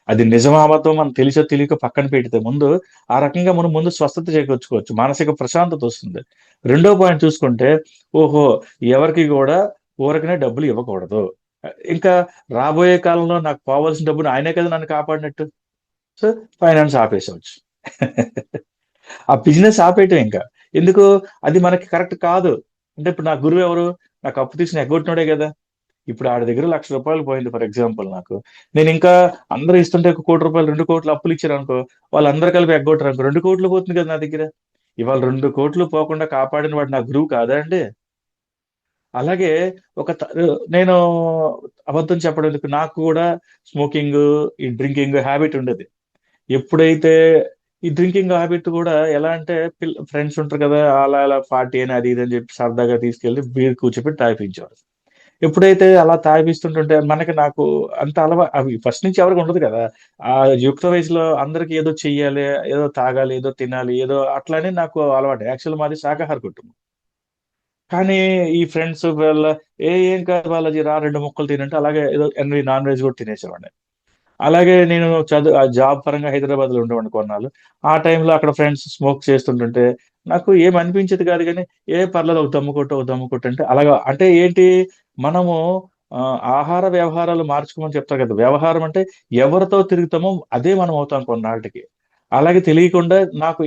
Speaker 1: అది నిజమా, అబద్ధమో మనకు తెలిసో తెలియకో పక్కన పెడితే ముందు, ఆ రకంగా మనం ముందు స్వస్థత చేకూర్చుకోవచ్చు. మానసిక ప్రశాంతతొస్తుంది. రెండో పాయింట్ చూసుకుంటే, ఓహో! ఎవరికీ గూడా ఊరకనే డబ్బులు ఇవ్వకూడదు. ఇంకా రాబోయే కాలంలో నాకు పోవాల్సిన డబ్బుని ఆయనే కదా నన్ను కాపాడినట్టు. So, finance ఆపేసొచ్చు. ఆ బిజినెస్ ఆపేయటం ఇంకా. ఎందుకు? అది మనకి కరెక్ట్ కాదు. అంటే ఇప్పుడు నా గురువెవరు? నాకు అప్పు తీసుకొని ఎగ్గొట్టినోడే గదా! ఇప్పుడు ఆడి దగ్గర రూ. 1,00,000 పోయింది ఫర్ ఎగ్జాంపుల్ నాకు. నేనింకా అందరూ ఇస్తుంటే ఒక రూ. 1,00,00,000, 2,00,00,000 అప్పులిచ్చారనుకో, వాళ్ళందరూ కలిపి ఎగ్గొట్టారనుకో, 2,00,00,000 పోతుంది కదా నా దగ్గర. ఇవాళ 2,00,00,000 పోకుండా కాపాడిన వాడు నా గురువు కాదా అండి? అలాగే ఒక త నేను అబద్ధం చెప్పడం ఎందుకు, నాకు కూడా స్మోకింగు, ఈ డ్రింకింగ్ హాబిట్ ఉండేది. ఎప్పుడైతే ఈ డ్రింకింగ్ హాబిట్ గూడా ఎలా అంటే ఫ్రెండ్స్ ఉంటారు కదా! అలా అలా పార్టీ అని అది ఇది అని చెప్పి సరదాగా తీసుకెళ్ళి బీర్ కూర్చోబెట్టి తాగిపించేవారు. ఎప్పుడైతే అలా తాగిపిస్తుంటుంటే నాకు అంత అవి ఫస్ట్ నుంచి ఎవరికీ ఉండదు కదా! ఆ యుక్త వయసులో అందరికి ఏదో చెయ్యాలి, ఏదో తాగాలి, ఏదో తినాలి, ఏదో అట్లా అని నాకు అలవాటు. యాక్చువల్లీ మాది శాకాహార కుటుంబం. కానీ ఈ ఫ్రెండ్స్ వీళ్ళ ఏం కాదు బాలాజీ రా 2 ముక్కలు తినంటే అలాగే ఏదో నాన్ వెజ్ కూడా తినేసేవాడిని. అలాగే నేను జాబ్ పరంగా హైదరాబాద్‌లో ఉండేవాడిని కొన్నాళ్ళు. ఆ టైంలో అక్కడ ఫ్రెండ్స్ స్మోక్ చేస్తుంటుంటే, నాకు ఏమి అనిపించేది కాదు గానీ, పర్లేదు ఒక దమ్ము కొట్టు, ఒక దమ్ము కొట్టు అంటే అలాగా అంటే ఏంటి, మనము ఆహార వ్యవహారాలు మార్చుకోమని చెప్తారు కదా! వ్యవహారం అంటే ఎవరితో తిరుగుతామో అదే మనం అవుతాం కొన్నాళ్లకి. అలాగే తెలియకుండా నాకు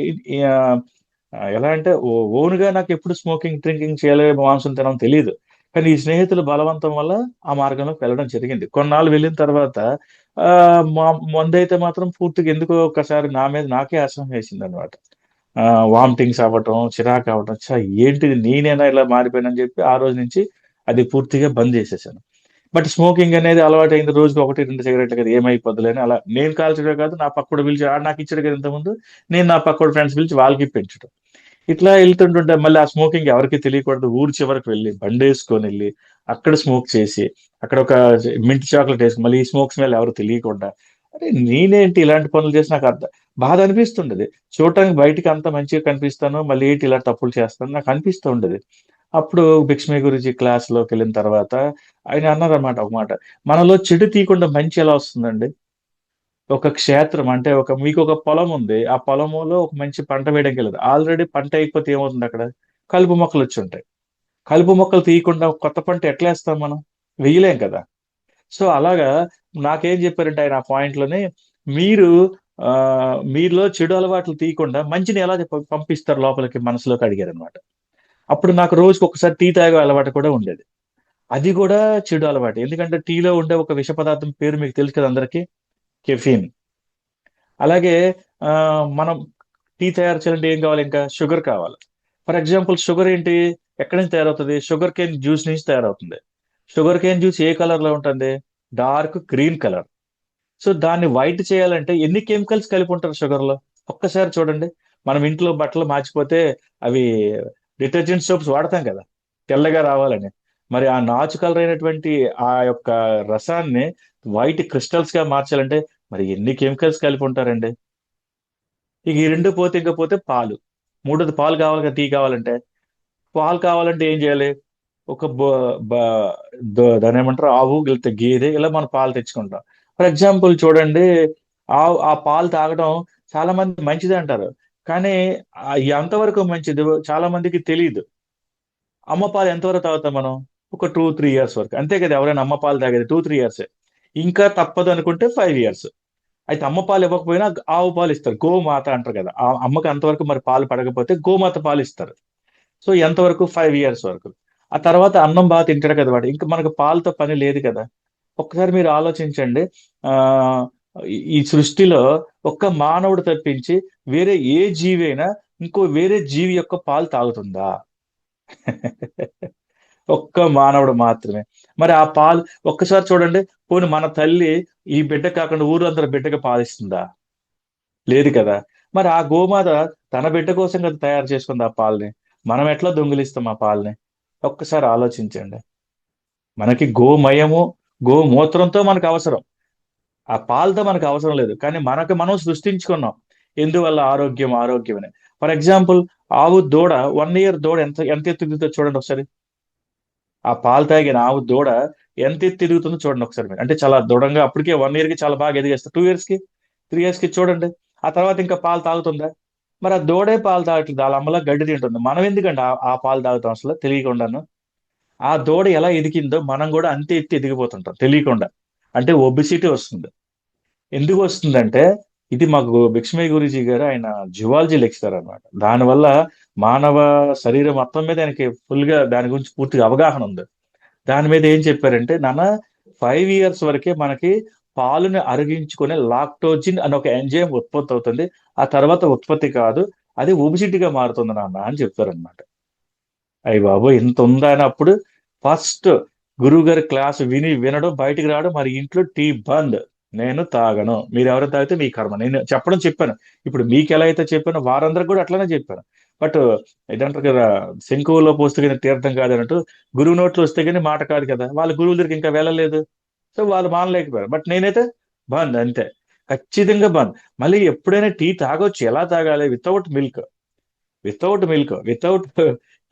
Speaker 1: ఎలా అంటే ఓన్‌గా నాకెప్పుడు స్మోకింగ్, డ్రింకింగ్ చేయాలి, మాంసం తినాలని తెలీదు. కానీ ఈ స్నేహితుల బలవంతం వల్ల ఆ మార్గంలోకి వెళ్ళడం జరిగింది. కొన్నాళ్ళు వెళ్ళిన తర్వాత మందైతే మాత్రం పూర్తిగా ఎందుకో ఒక్కసారి నా మీద నాకే అసహ్యం వేసిందనమాట. వామిటింగ్స్ అవ్వటం, చిరాకవ్వటం, ఏంటిది నేనేనా ఇలా మారిపోయానని చెప్పి ఆ రోజు నుంచి అది పూర్తిగా బంద్ చేసేసాను. బట్ స్మోకింగ్ అనేది అలవాటయింది. రోజుకి 1, 2 సిగరెట్‌లు కదా ఏమైపోద్దిలే అని అలా నేను కాల్చడమే కాదు, నా పక్కోడు పిలిచి ఆడు నాకిచ్చాడు కదా ఇంతకుముందు, నేను నా పక్కోడు ఫ్రెండ్స్ పిలిచి వాళ్ళకి ఇప్పించడం. ఇట్లా ఎళ్తుంటుంటే మళ్ళీ ఆ స్మోకింగ్ ఎవరికీ తెలియకూడదు. ఊరు చివరికి వెళ్లి బండేసుకొనెళ్లి, అక్కడ స్మోక్ చేసి, అక్కడ ఒక మింట్ చాక్లేట్ ఏసుకొని, మళ్ళీ ఈ స్మోక్ స్మెల్ ఎవరికీ తెలియకుండా, అరే నేనేంటి ఇలాంటి పనులు చేసి నాకు అర్థం బాధ అనిపిస్తుండేది. చూడటానికి బయటికి అంత మంచిగా కనిపిస్తాను. మళ్ళీ ఏంటి ఇలా తప్పులు చేస్తాను నాకు అనిపిస్తూ ఉండేది. అప్పుడు భిక్షమయ్య గురూజీ క్లాస్‌లోకెళ్ళిన తర్వాత ఆయన అన్నారన్నమాట ఒక మాట. మనలో చెడు తీయకుండా మంచి ఎలా వస్తుందండి? ఒక క్షేత్రం అంటే మీకొక పొలం ఉంది. ఆ పొలములో ఒక మంచి పంట వేయడానికెళ్లారు. ఆల్రెడీ పంట అయిపోతే ఏమవుతుందక్కడ? కలుపు మొక్కలొచ్చుంటాయి. కలుపు మొక్కలు తీయకుండా కొత్త పంట ఎట్లేస్తాం మనం? వెయ్యలేం కదా! సో, అలాగా నాకేం చెప్పారంటే ఆయన ఆ పాయింట్‌లోని మీరు మీలో చెడు అలవాట్లు తీయకుండా మంచిని ఎలా పంపిస్తారు లోపలికి మనసులోకి అడిగారనమాట. అప్పుడు నాకు రోజుకొకసారి టీ తాగే అలవాటు కూడా ఉండేది. అది గూడా చెడు అలవాటే. ఎందుకంటే టీలో ఉండే ఒక విష పదార్థం పేరు మీకు తెలుసు కదా అందరికి కెఫీన్. అలాగే మనం టీ తయారు చేయాలంటే ఏం కావాలి ఇంకా? షుగర్ కావాలి. ఫర్ ఎగ్జాంపుల్ షుగర్ ఏంటి? ఎక్కడి నుంచి తయారవుతది? షుగర్ కేన్ జ్యూస్ నుంచి తయారవుతుంది. షుగర్ కేన్ జ్యూస్ ఏ కలర్‌లో ఉంటుంది? Dark green colour. సో, దాన్ని వైట్ చేయాలంటే ఎన్ని కెమికల్స్ కలిపి ఉంటారు షుగర్‌లో? ఒక్కసారి చూడండి. మనం ఇంట్లో బట్టలు మార్చిపోతే అవి డిటర్జెంట్ సోప్స్ వాడతాం కదా! తెల్లగా రావాలని. మరి ఆ నాచు కలర్ అయినటువంటి ఆ యొక్క రసాన్ని వైట్ క్రిస్టల్స్‌గా మార్చాలంటే మరి ఎన్ని కెమికల్స్ కలిపి ఉంటారండి? ఇక ఈ 2 పోతే ఇంక పోతే పాలు. మూడోది పాలు కావాలి కదా! టీ కావాలంటే. పాలు కావాలంటే ఏం చేయాలి? ఒక బ బ దాన్నేమంటారు? ఆవు లేకపోతే గేదె ఇలా మనం పాలు తెచ్చుకుంటాం. ఫర్ ఎగ్జాంపుల్ చూడండి ఆ పాలు తాగడం చాలా మంది మంచిదే అంటారు. కానీ ఎంతవరకు మంచిదో చాలా మందికి తెలీదు. అమ్మ పాలు ఎంతవరకు తాగుతాం మనం? ఒక 2, 3 ఇయర్స్ వరకు. అంతే కదా! ఎవరైనా అమ్మ పాలు తాగేది 2, 3 ఇయర్సే. ఇంకా తప్పదు అనుకుంటే 5 ఇయర్స్. అయితే అమ్మ పాలు ఇవ్వకపోయినా ఆవు పాలు ఇస్తారు. గోమాత అంటారు కదా! ఆ అమ్మకి అంతవరకు మరి పాలు పడకపోతే గోమాత పాలిస్తారు. సో, ఎంతవరకు 5 ఇయర్స్ వరకు. ఆ తర్వాత అన్నం తింటాడు కదా వాడు. ఇంక మనకు పాలతో పని లేదు కదా! ఒక్కసారి మీరు ఆలోచించండి. ఆహ్, ఈ సృష్టిలో ఒక్క మానవుడు తప్పించి వేరే ఏ జీవి అయినా ఇంకో వేరే జీవి యొక్క పాలు తాగుతుందా? ఒక్క మానవుడు మాత్రమే. మరి ఆ పాలు ఒక్కసారి చూడండి. పోనీ మన తల్లి ఈ బిడ్డ కాకుండా ఊరందరి బిడ్డకి పాలిస్తుందా? లేదు కదా! మరి ఆ గోమాత తన బిడ్డ కోసం కదా తయారు చేసుకుంది ఆ పాలని. మనం ఎట్లా దొంగిలిస్తాం ఆ పాలని? ఒక్కసారి ఆలోచించండి. మనకి గోమయము, గోమూత్రంతో మనకవసరం. ఆ పాలతో మనకవసరం లేదు. కానీ మనకు మనం సృష్టించుకున్నాం. ఎందువల్ల? ఆరోగ్యం, ఆరోగ్యం అని. ఫర్ ఎగ్జాంపుల్ ఆవు దూడ 1 ఇయర్ దూడ ఎంత ఎంత ఎత్తు ఎదుగుతదో చూడండి ఒకసారి. ఆ పాలు తాగిన ఆవు దూడ ఎంత ఎత్తు ఎదుగుతుందో చూడండి ఒకసారి మీరు. అంటే చాలా దృఢంగా అప్పటికే 1 ఇయర్‌కి చాలా బాగా ఎదిగేస్తది. 2 ఇయర్స్‌కి, 3 ఇయర్స్‌కి చూడండి. ఆ తర్వాత ఇంకా పాలు తాగుతుందా? మరి ఆ దూడే పాలు తాగట్లేదు. ఆళ్ళ అమ్మలా గడ్డి తింటుంది. మనం ఎందుకండి ఆ పాలు తాగుతాం అసలు తెలియకుండాను? ఆ దూడ ఎలా ఎదిగిందో మనం గూడా అంతే ఎత్తు ఎదిగిపోతుంటాం తెలియకుండా. అంటే ఒబెసిటీ వస్తుంది. ఎందుకు వస్తుందంటే, ఇది మాకు భిక్షమయ్య గురూజీ గారు ఆయన జువాలజీ లెక్చరర్ అన్నమాట. దానివల్ల మానవ శరీరం మొత్తం మీద ఆయనకి ఫుల్‌గా దాని గురించి పూర్తిగా అవగాహన ఉంది. దాని మీద ఏం చెప్పారంటే, నాన్న 5 ఇయర్స్ వరకే మనకి పాలుని అరిగించుకునే లాక్టోజిన్ అనే ఒక ఎంజైమ్ ఉత్పత్తవుతుంది. ఆ తర్వాత ఉత్పత్తి కాదు. అది ఒబెసిటీగా మారుతుంది నాన్న అని చెప్పారన్నమాట. అయ్య బాబోయ్! ఇంతుందా అని అప్పుడు ఫస్ట్ గురువుగారి క్లాస్ వినడం, బయటికి రావడం, మరి ఇంట్లో టీ బంద్. నేను తాగను. మీరెవరైనా తాగితే మీ కర్మ. నేను చెప్పాను. ఇప్పుడు మీకెలా అయితే చెప్పానో వారందరికి కూడా అట్లనే చెప్పాను. బట్ ఇదంటారు కదా! శంకువులో పోస్తే గాని తీర్థం కాదన్నట్టు గురువు నోట్లో వస్తే గాని మాట కాదు కదా! వాళ్ళ గురువుల దగ్గరికి ఇంకా వెళ్ళలేదు. సో, వాళ్ళు మానలేకపోయారు. బట్ నేనైతే బంద్ అంతే. ఖచ్చితంగా బంద్. మళ్ళీ ఎప్పుడైనా టీ తాగొచ్చు. ఎలా తాగాలి? Without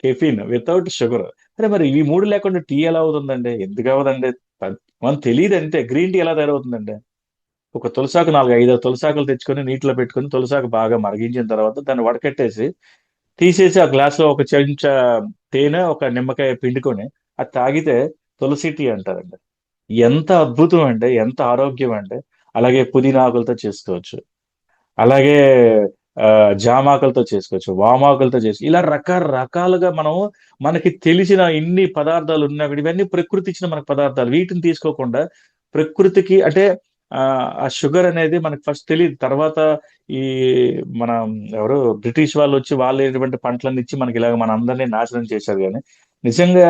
Speaker 1: caffeine, without sugar. అరే మరి ఈ 3 లేకుండా టీ ఎలా అవుతుందండి? ఎందుకు అవ్వదండి? మనకు తెలీదంతే. గ్రీన్ టీ ఎలా తయారవుతుందండి? ఒక తులసాకు 4, 5 తులసాకులు తెచ్చుకొని నీటిలో పెట్టుకొని తులసాకు బాగా మరిగించిన తర్వాత దాన్ని వడకట్టేసి, తీసేసి ఆ గ్లాస్‌లో ఒక చెంచా తేనె, ఒక నిమ్మకాయ పిండుకొని అది తాగితే తులసి టీ అంటారండి. ఎంత అద్భుతం అంటే, ఎంత ఆరోగ్యం అంటే, అలాగే పుదీనా ఆకులతో చేసుకోవచ్చు. అలాగే జామాకులతో చేసుకోవచ్చు. వామాకులతో ఇలా రకరకాలుగా మనకి తెలిసిన ఇన్ని పదార్థాలు ఉన్నా కూడా ఇవన్నీ ప్రకృతి ఇచ్చిన మనకు పదార్థాలు. వీటిని తీసుకోకుండా ప్రకృతికి అంటే ఆ షుగర్ అనేది మనకు ఫస్ట్ తెలీదు. తర్వాత ఈ మన ఎవరు బ్రిటిష్ వాళ్ళొచ్చి వాళ్ళేటువంటి పంటలన్నీ ఇచ్చి మనకి ఇలాగ మనందరిని నాశనం చేశారు గానీ, నిజంగా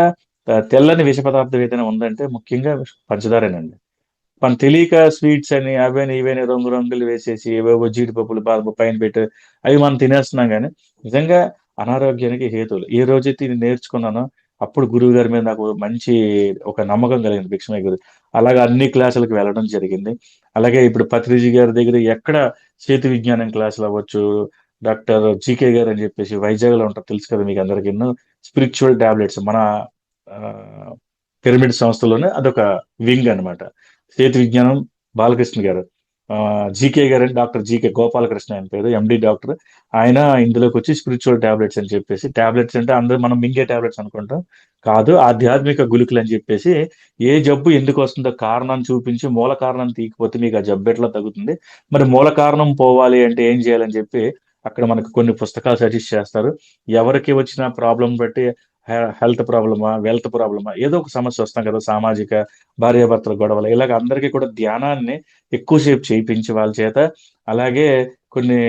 Speaker 1: తెల్లని విష పదార్థం ఏదైనా ఉందంటే ముఖ్యంగా పంచదారేనండి. మనకు తెలియక స్వీట్స్ అని, అవని, ఇవని రంగు రంగులు వేసేసి ఏవేవో జీడిపప్పులు పైన పెట్టి అవి మనం తినేస్తున్నాం గానీ, నిజంగా అనారోగ్యానికి హేతువులు. ఏ రోజైతే ఇది నేర్చుకున్నానో అప్పుడు గురువు గారి మీద నాకు మంచి ఒక నమ్మకం కలిగింది భిక్షమయ్య గురు. అలాగే అన్ని క్లాసులకు వెళ్ళడం జరిగింది. అలాగే ఇప్పుడు పత్రిజీ గారి దగ్గర ఎక్కడ చేతి విజ్ఞానం క్లాసులు అవ్వచ్చు, డాక్టర్ జీకే గారు అని చెప్పేసి వైజాగ్ లో ఉంటారు, తెలుసు కదా మీకు అందరికీ. స్పిరిచువల్ టాబ్లెట్స్ మన ఆ, పిరమిడ్ సంస్థలోనే అదొక వింగ్ అన్నమాట. చేతి విజ్ఞానం బాలకృష్ణ గారు, ఆ, జీకే గారు అంటే డాక్టర్ జీకే గోపాలకృష్ణ ఆయన పేరు, ఎండి డాక్టర్. ఆయన ఇందులోకి వచ్చి స్పిరిచువల్ టాబ్లెట్స్ అని చెప్పేసి, టాబ్లెట్స్ అంటే అందరూ మనం మింగే టాబ్లెట్స్ అనుకుంటాం, కాదు ఆధ్యాత్మిక గుళికలు అని చెప్పేసి, ఏ జబ్బు ఎందుకు వస్తుందో కారణాన్ని చూపించి మూల కారణం తీయకపోతే మీకు ఆ జబ్బు ఎట్లా తగ్గుతుంది, మరి మూల కారణం పోవాలి అంటే ఏం చేయాలని చెప్పి అక్కడ మనకు కొన్ని పుస్తకాలు సజెస్ట్ చేస్తారు. ఎవరికి వచ్చిన ప్రాబ్లం బట్టి, హెల్త్ ప్రాబ్లమా, వెల్త్ ప్రాబ్లమా, ఏదో ఒక సమస్య వస్తాం కదా, సామాజిక భార్యాభర్తల గొడవలు, ఇలాగ అందరికీ కూడా ధ్యానాన్ని ఎక్కువసేపు చేయించి వాళ్ళ చేత, అలాగే కొన్ని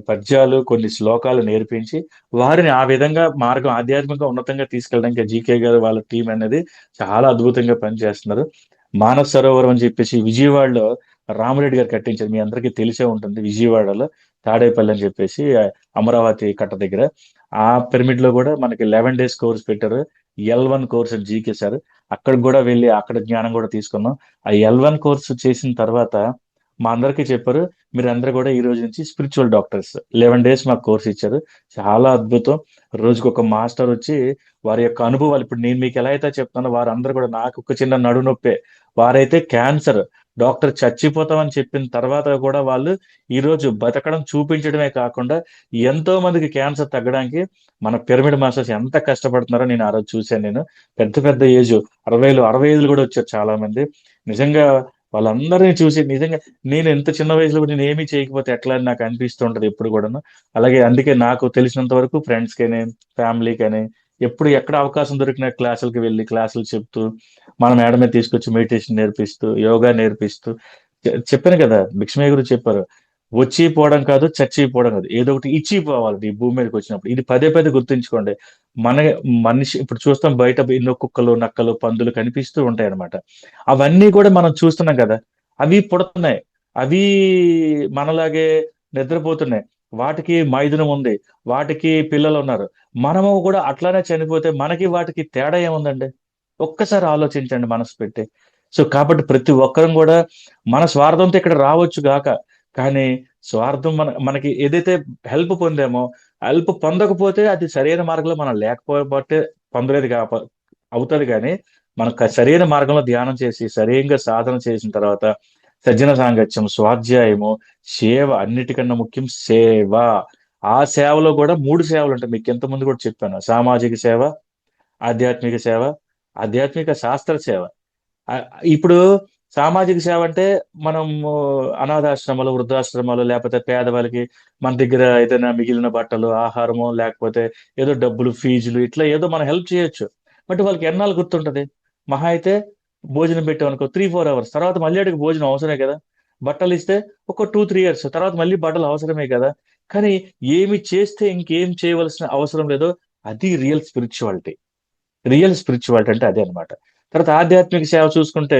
Speaker 1: పద్యాలు కొన్ని శ్లోకాలు నేర్పించి వారిని ఆ విధంగా మార్గం ఆధ్యాత్మికంగా ఉన్నతంగా తీసుకెళ్ళడానికి జీకే గారు వాళ్ళ టీం అనేది చాలా అద్భుతంగా పనిచేస్తున్నారు. మానస సరోవరం అని చెప్పేసి విజయవాడలో రామరెడ్డి గారు కట్టించారు, మీ అందరికీ తెలిసే ఉంటుంది. విజయవాడలో తాడేపల్లి అని చెప్పేసి అమరావతి కట్ట దగ్గర ఆ పిరమిడ్ లో కూడా మనకి 11 days కోర్స్ పెట్టారు. L1 కోర్స్ అని జీకే సార్, అక్కడికి కూడా వెళ్ళి అక్కడ జ్ఞానం కూడా తీసుకున్నాం. ఆ L1 కోర్సు చేసిన తర్వాత మా అందరికీ చెప్పారు, మీరు అందరూ కూడా ఈ రోజు నుంచి స్పిరిచువల్ డాక్టర్స్. 11 days మాకు కోర్స్ ఇచ్చారు, చాలా అద్భుతం. రోజుకి ఒక మాస్టర్ వచ్చి వారి యొక్క అనుభవాలు, ఇప్పుడు నేను మీకు ఎలా అయితే చెప్తానో వారందరూ కూడా, నాకు ఒక చిన్న నడునొప్పే, వారైతే క్యాన్సర్ డాక్టర్ చచ్చిపోతామని చెప్పిన తర్వాత కూడా వాళ్ళు ఈ రోజు బతకడం చూపించడమే కాకుండా ఎంతో మందికి క్యాన్సర్ తగ్గడానికి మన పిరమిడ్ మాస్టర్స్ ఎంత కష్టపడుతున్నారో నేను ఆ రోజు చూశాను. నేను పెద్ద పెద్ద ఏజ్ 60లు 65లు కూడా వచ్చారు చాలా మంది. నిజంగా వాళ్ళందరినీ చూసి నిజంగా నేను ఎంత చిన్న వయసులో కూడా నేను ఏమీ చేయకపోతే ఎట్లా అని నాకు అనిపిస్తుంటది ఎప్పుడు కూడాను. అలాగే అందుకే నాకు తెలిసినంత వరకు ఫ్రెండ్స్ కానీ ఫ్యామిలీ కానీ ఎప్పుడు ఎక్కడ అవకాశం దొరికిన క్లాసులకి వెళ్ళి క్లాసులు చెప్తూ, మన మేడ మీద తీసుకొచ్చి మెడిటేషన్ నేర్పిస్తూ, యోగా నేర్పిస్తూ, చెప్పాను కదా భిక్షమయ్య గురించి చెప్పారు, వచ్చి పోవడం కాదు, చచ్చి పోవడం కాదు, ఏదో ఒకటి ఇచ్చి పోవాలి ఈ భూమి మీదకి వచ్చినప్పుడు. ఇది పదే పదే గుర్తుంచుకోండి. మన మనిషి ఇప్పుడు చూస్తాం బయట ఎన్నో కుక్కలు నక్కలు పందులు కనిపిస్తూ ఉంటాయి అన్నమాట. అవన్నీ కూడా మనం చూస్తున్నాం కదా, అవి పుడుతున్నాయి, అవి మనలాగే నిద్రపోతున్నాయి, వాటికి మైథునం ఉంది, వాటికి పిల్లలు ఉన్నారు. మనము కూడా అట్లానే చనిపోతే మనకి వాటికి తేడా ఏముందండి? ఒక్కసారి ఆలోచించండి మనసు పెట్టి. సో కాబట్టి ప్రతి ఒక్కరం కూడా మన స్వార్థంతో ఇక్కడ రావచ్చు గాక, కానీ స్వార్థం మనకి ఏదైతే హెల్ప్ పొందామో, హెల్ప్ పొందకపోతే అది సరైన మార్గంలో మనం లేకపోతే పొందలేదు అవుతుంది. కానీ మనం సరైన మార్గంలో ధ్యానం చేసి సరైన సాధన చేసిన తర్వాత సజ్జన సాంగత్యం, స్వాధ్యాయము, సేవ, అన్నిటికన్నా ముఖ్యం సేవ. ఆ సేవలో కూడా 3 సేవలు ఉంటాయి, మీకు ఎంతమంది కూడా చెప్పాను: సామాజిక సేవ, ఆధ్యాత్మిక సేవ, ఆధ్యాత్మిక శాస్త్ర సేవ. ఆ, ఇప్పుడు సామాజిక సేవ అంటే మనం అనాథాశ్రమాలు, వృద్ధాశ్రమాలు, లేకపోతే పేదవాళ్ళకి మన దగ్గర ఏదైనా మిగిలిన బట్టలు, ఆహారము, లేకపోతే ఏదో డబ్బులు, ఫీజులు, ఇట్లా ఏదో మనం హెల్ప్ చేయొచ్చు. బట్ వాళ్ళకి ఎన్నాళ్ళు గుర్తుంటది? మహా అయితే భోజనం పెట్టామనుకో 3-4 hours తర్వాత మళ్ళీ అడిగి భోజనం అవసరమే కదా. బట్టలు ఇస్తే ఒక 2-3 years తర్వాత మళ్ళీ బట్టలు అవసరమే కదా. కానీ ఏమి చేస్తే ఇంకేం చేయవలసిన అవసరం లేదో, అది రియల్ స్పిరిచువాలిటీ అంటే అదే అనమాట. తర్వాత ఆధ్యాత్మిక సేవ చూసుకుంటే,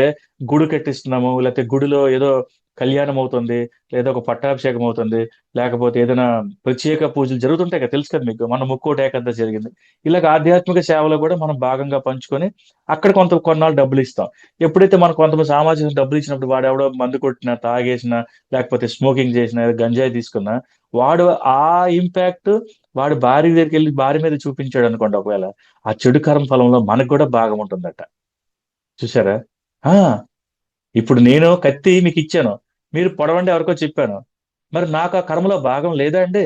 Speaker 1: గుడి కట్టిస్తున్నాము, లేకపోతే గుడిలో ఏదో కళ్యాణం అవుతుంది, లేదా ఒక పట్టాభిషేకం అవుతుంది, లేకపోతే ఏదైనా ప్రత్యేక పూజలు జరుగుతుంటాయి కదా, తెలుసు కదా మీకు, మన ముక్కోటి ఏకాదశి జరిగింది. ఇలాగ ఆధ్యాత్మిక సేవలో కూడా మనం భాగంగా పంచుకొని అక్కడ కొన్నాళ్ళు డబ్బులు ఇస్తాం. ఎప్పుడైతే మనం కొంతమంది సామాజిక డబ్బులు ఇచ్చినప్పుడు వాడు ఎవడో మందు కొట్టినా, తాగేసినా, లేకపోతే స్మోకింగ్ చేసినా, గంజాయి తీసుకున్నా, వాడు ఆ ఇంపాక్ట్ వాడు భార్య దగ్గరికి వెళ్ళి భార్య మీద చూపించాడు అనుకోండి ఒకవేళ, ఆ చెడు కర్మ ఫలంలో మనకు కూడా భాగం ఉంటుందట. చూసారా? ఆ ఇప్పుడు నేను కత్తి మీకు ఇచ్చాను, మీరు పొడవండి ఎవరికో చెప్పాను, మరి నాకు ఆ కర్మలో భాగం లేదా అండి?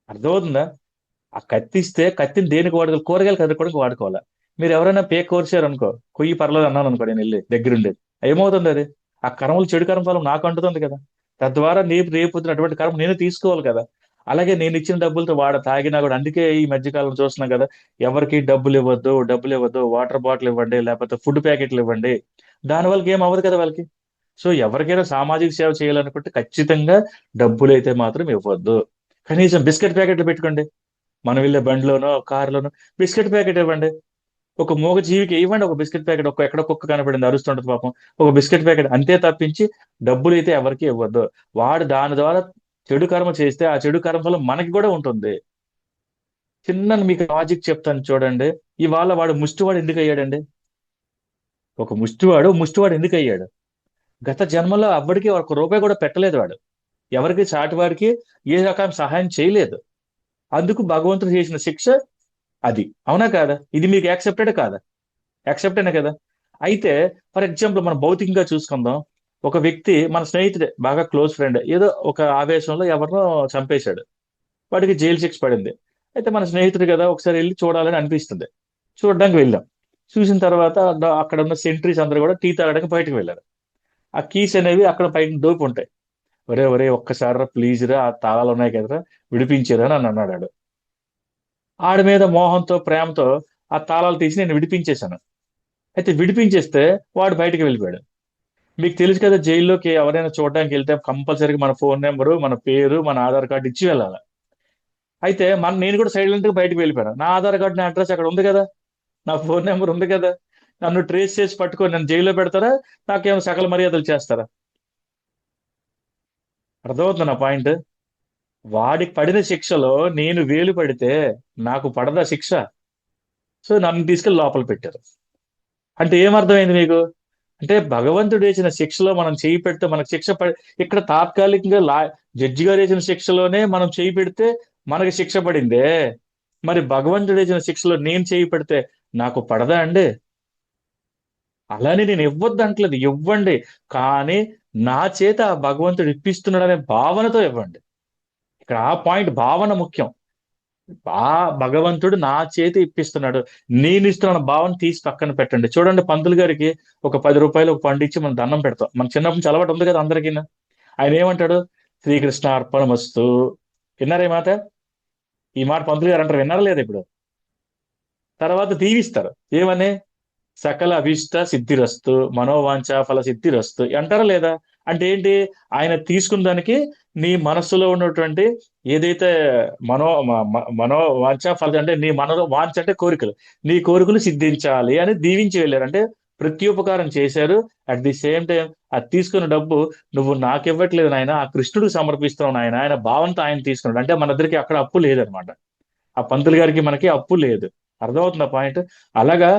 Speaker 1: అర్థమవుతుందా? ఆ కత్తి ఇస్తే కత్తిని దేనికి వాడుకోవాలి? కూరగాయలు కదుకోవడానికి వాడుకోవాలా? మీరు ఎవరైనా పేక్ కోర్చారు అనుకో, కొయ్యి పర్లేదు అన్నాను అనుకో, నేను వెళ్ళి దగ్గరుండి, ఏమవుతుంది అది? ఆ కర్మలు, చెడు కర్మ ఫలం నాకు అంటుతుంది కదా. తద్వారా రేపు అటువంటి కర్మ నేను తీసుకోవాలి కదా. అలాగే నేను ఇచ్చిన డబ్బులతో తాగినా కూడా, అందుకే ఈ మధ్యకాలం చూస్తున్నాం కదా, ఎవరికి డబ్బులు ఇవ్వద్దు, వాటర్ బాటిల్ ఇవ్వండి, లేకపోతే ఫుడ్ ప్యాకెట్లు ఇవ్వండి. దాని వల్ల ఏం అవ్వదు కదా వాళ్ళకి. సో ఎవరికైనా సామాజిక సేవ చేయాలనుకుంటే ఖచ్చితంగా డబ్బులు అయితే మాత్రం ఇవ్వద్దు. కనీసం బిస్కెట్ ప్యాకెట్లు పెట్టుకోండి, మనం వెళ్ళే బండిలోనో కారులోనో బిస్కెట్ ప్యాకెట్ ఇవ్వండి. ఒక మూగ జీవికి ఇవ్వండి ఒక బిస్కెట్ ప్యాకెట్, ఎక్కడ కుక్క కనపడింది అరుస్తుంటది పాపం, ఒక బిస్కెట్ ప్యాకెట్, అంతే తప్పించి డబ్బులు అయితే ఎవరికి ఇవ్వద్దు. వాడు దాని ద్వారా చెడు కర్మ చేస్తే ఆ చెడు కర్మ ఫలం మనకి కూడా ఉంటుంది. చిన్న మీకు లాజిక్ చెప్తాను చూడండి. ఇవాళ వాడు ముష్టివాడు ఎందుకు అయ్యాడండి? ఒక ముష్టివాడు ఎందుకు అయ్యాడు? గత జన్మలో ఎవ్వడికి ఒక రూపాయి కూడా పెట్టలేదు వాడు. ఎవరికి చాటివాడికి ఏ రకం సహాయం చేయలేదు. అందుకు భగవంతుడు చేసిన శిక్ష అది. అవునా కాదా? ఇది మీకు యాక్సెప్టెడ్ కాదా? యాక్సెప్టేనే కదా? అయితే ఫర్ ఎగ్జాంపుల్ మనం భౌతికంగా చూసుకుందాం. ఒక వ్యక్తి మన స్నేహితుడే, బాగా క్లోజ్ ఫ్రెండ్, ఏదో ఒక ఆవేశంలో ఎవరినో చంపేశాడు. వాడికి జైలు శిక్ష పడింది. అయితే మన స్నేహితుడు కదా, ఒకసారి వెళ్ళి చూడాలని అనిపిస్తుంది. చూడడానికి వెళ్ళాం. చూసిన తర్వాత అక్కడ ఉన్న సెంట్రీస్ అందరూ కూడా టీ తాగడానికి బయటకు వెళ్ళారు. ఆ కీస్ అనేవి అక్కడ పైన దోపు ఉంటాయి. ఒరే ఒరే ఒక్కసారి ప్లీజ్ రా, ఆ తాళాలు ఉన్నాయి కదరా, విడిపించారా అని అన్నాడు ఆడు. ఆడి మీద మోహంతో ప్రేమతో ఆ తాళాలు తీసి నేను విడిపించేశాను. అయితే విడిపించేస్తే వాడు బయటకు వెళ్ళిపోయాడు. మీకు తెలుసు కదా, జైల్లోకి ఎవరైనా చూడడానికి వెళ్తే కంపల్సరీగా మన ఫోన్ నెంబరు, మన పేరు, మన ఆధార్ కార్డు ఇచ్చి వెళ్ళాలి. అయితే నేను కూడా సైలెంట్ గా బయటకు వెళ్ళిపోయాను. నా ఆధార్ కార్డు, నా అడ్రస్ అక్కడ ఉంది కదా, నా ఫోన్ నెంబర్ ఉంది కదా. నన్ను ట్రేస్ చేసి పట్టుకొని నన్ను జైల్లో పెడతారా? నాకేమో సకల మర్యాదలు చేస్తారా? అర్థమవుతుంది నా పాయింట్? వాడికి పడిన శిక్షలో నేను వేలు పడితే నాకు పడదా శిక్ష? సో నన్ను తీసుకెళ్లి లోపల పెట్టారు. అంటే ఏమర్థమైంది మీకు? అంటే భగవంతుడు వేసిన శిక్షలో మనం చేయి పెడితే మనకు శిక్ష ఇక్కడ తాత్కాలికంగా జడ్జి గారు వేసిన శిక్షలోనే మనం చేయి పెడితే మనకి శిక్ష పడిందే. మరి భగవంతుడు వేసిన శిక్షలో నేను చేయి పెడితే నాకు పడదా అండి? అలానే నేను ఇవ్వద్దు అంటలేదు, ఇవ్వండి. కానీ నా చేత ఆ భగవంతుడు ఇప్పిస్తున్నాడనే భావనతో ఇవ్వండి. ఇక్కడ ఆ పాయింట్, భావన ముఖ్యం. ఆ భగవంతుడు నా చేతి ఇప్పిస్తున్నాడు, నేను ఇస్తున్న భావన తీసి పక్కన పెట్టండి. చూడండి, పంతులు గారికి ఒక 10 రూపాయలు ఒక పండు ఇచ్చి మనం దండం పెడతాం. మన చిన్నప్పటి నుంచి అలవాటు ఉంది కదా అందరికీ. ఆయన ఏమంటాడు? శ్రీకృష్ణ అర్పణమస్తు. విన్నారా ఈ మాట? ఈ మాట పంతులు గారు అంటారు, విన్నారా లేదా ఇప్పుడు? తర్వాత దీవిస్తారు ఏమని? సకల అభీష్ట సిద్ధిరస్తు, మనోవాంఛ ఫల సిద్ధిరస్తు అంటారా లేదా? అంటే ఏంటి? ఆయన తీసుకున్న దానికి నీ మనస్సులో ఉన్నటువంటి ఏదైతే మనోవాంఛ ఫల, అంటే నీ మనో వాంఛ అంటే కోరికలు, నీ కోరికలు సిద్ధించాలి అని దీవించి వెళ్ళారు. అంటే ప్రత్యుపకారం చేశారు. అట్ ది సేమ్ టైం అది తీసుకున్న డబ్బు నువ్వు నాకు ఇవ్వట్లేదు నాయన, ఆ కృష్ణుడికి సమర్పిస్తున్నావు నాయన, ఆయన భావంతో ఆయన తీసుకున్నాడు. అంటే మన ఇద్దరికి అక్కడ అప్పు లేదనమాట. ఆ పంతులు గారికి మనకి అప్పు లేదు. అర్థమవుతున్న పాయింట్? అలాగా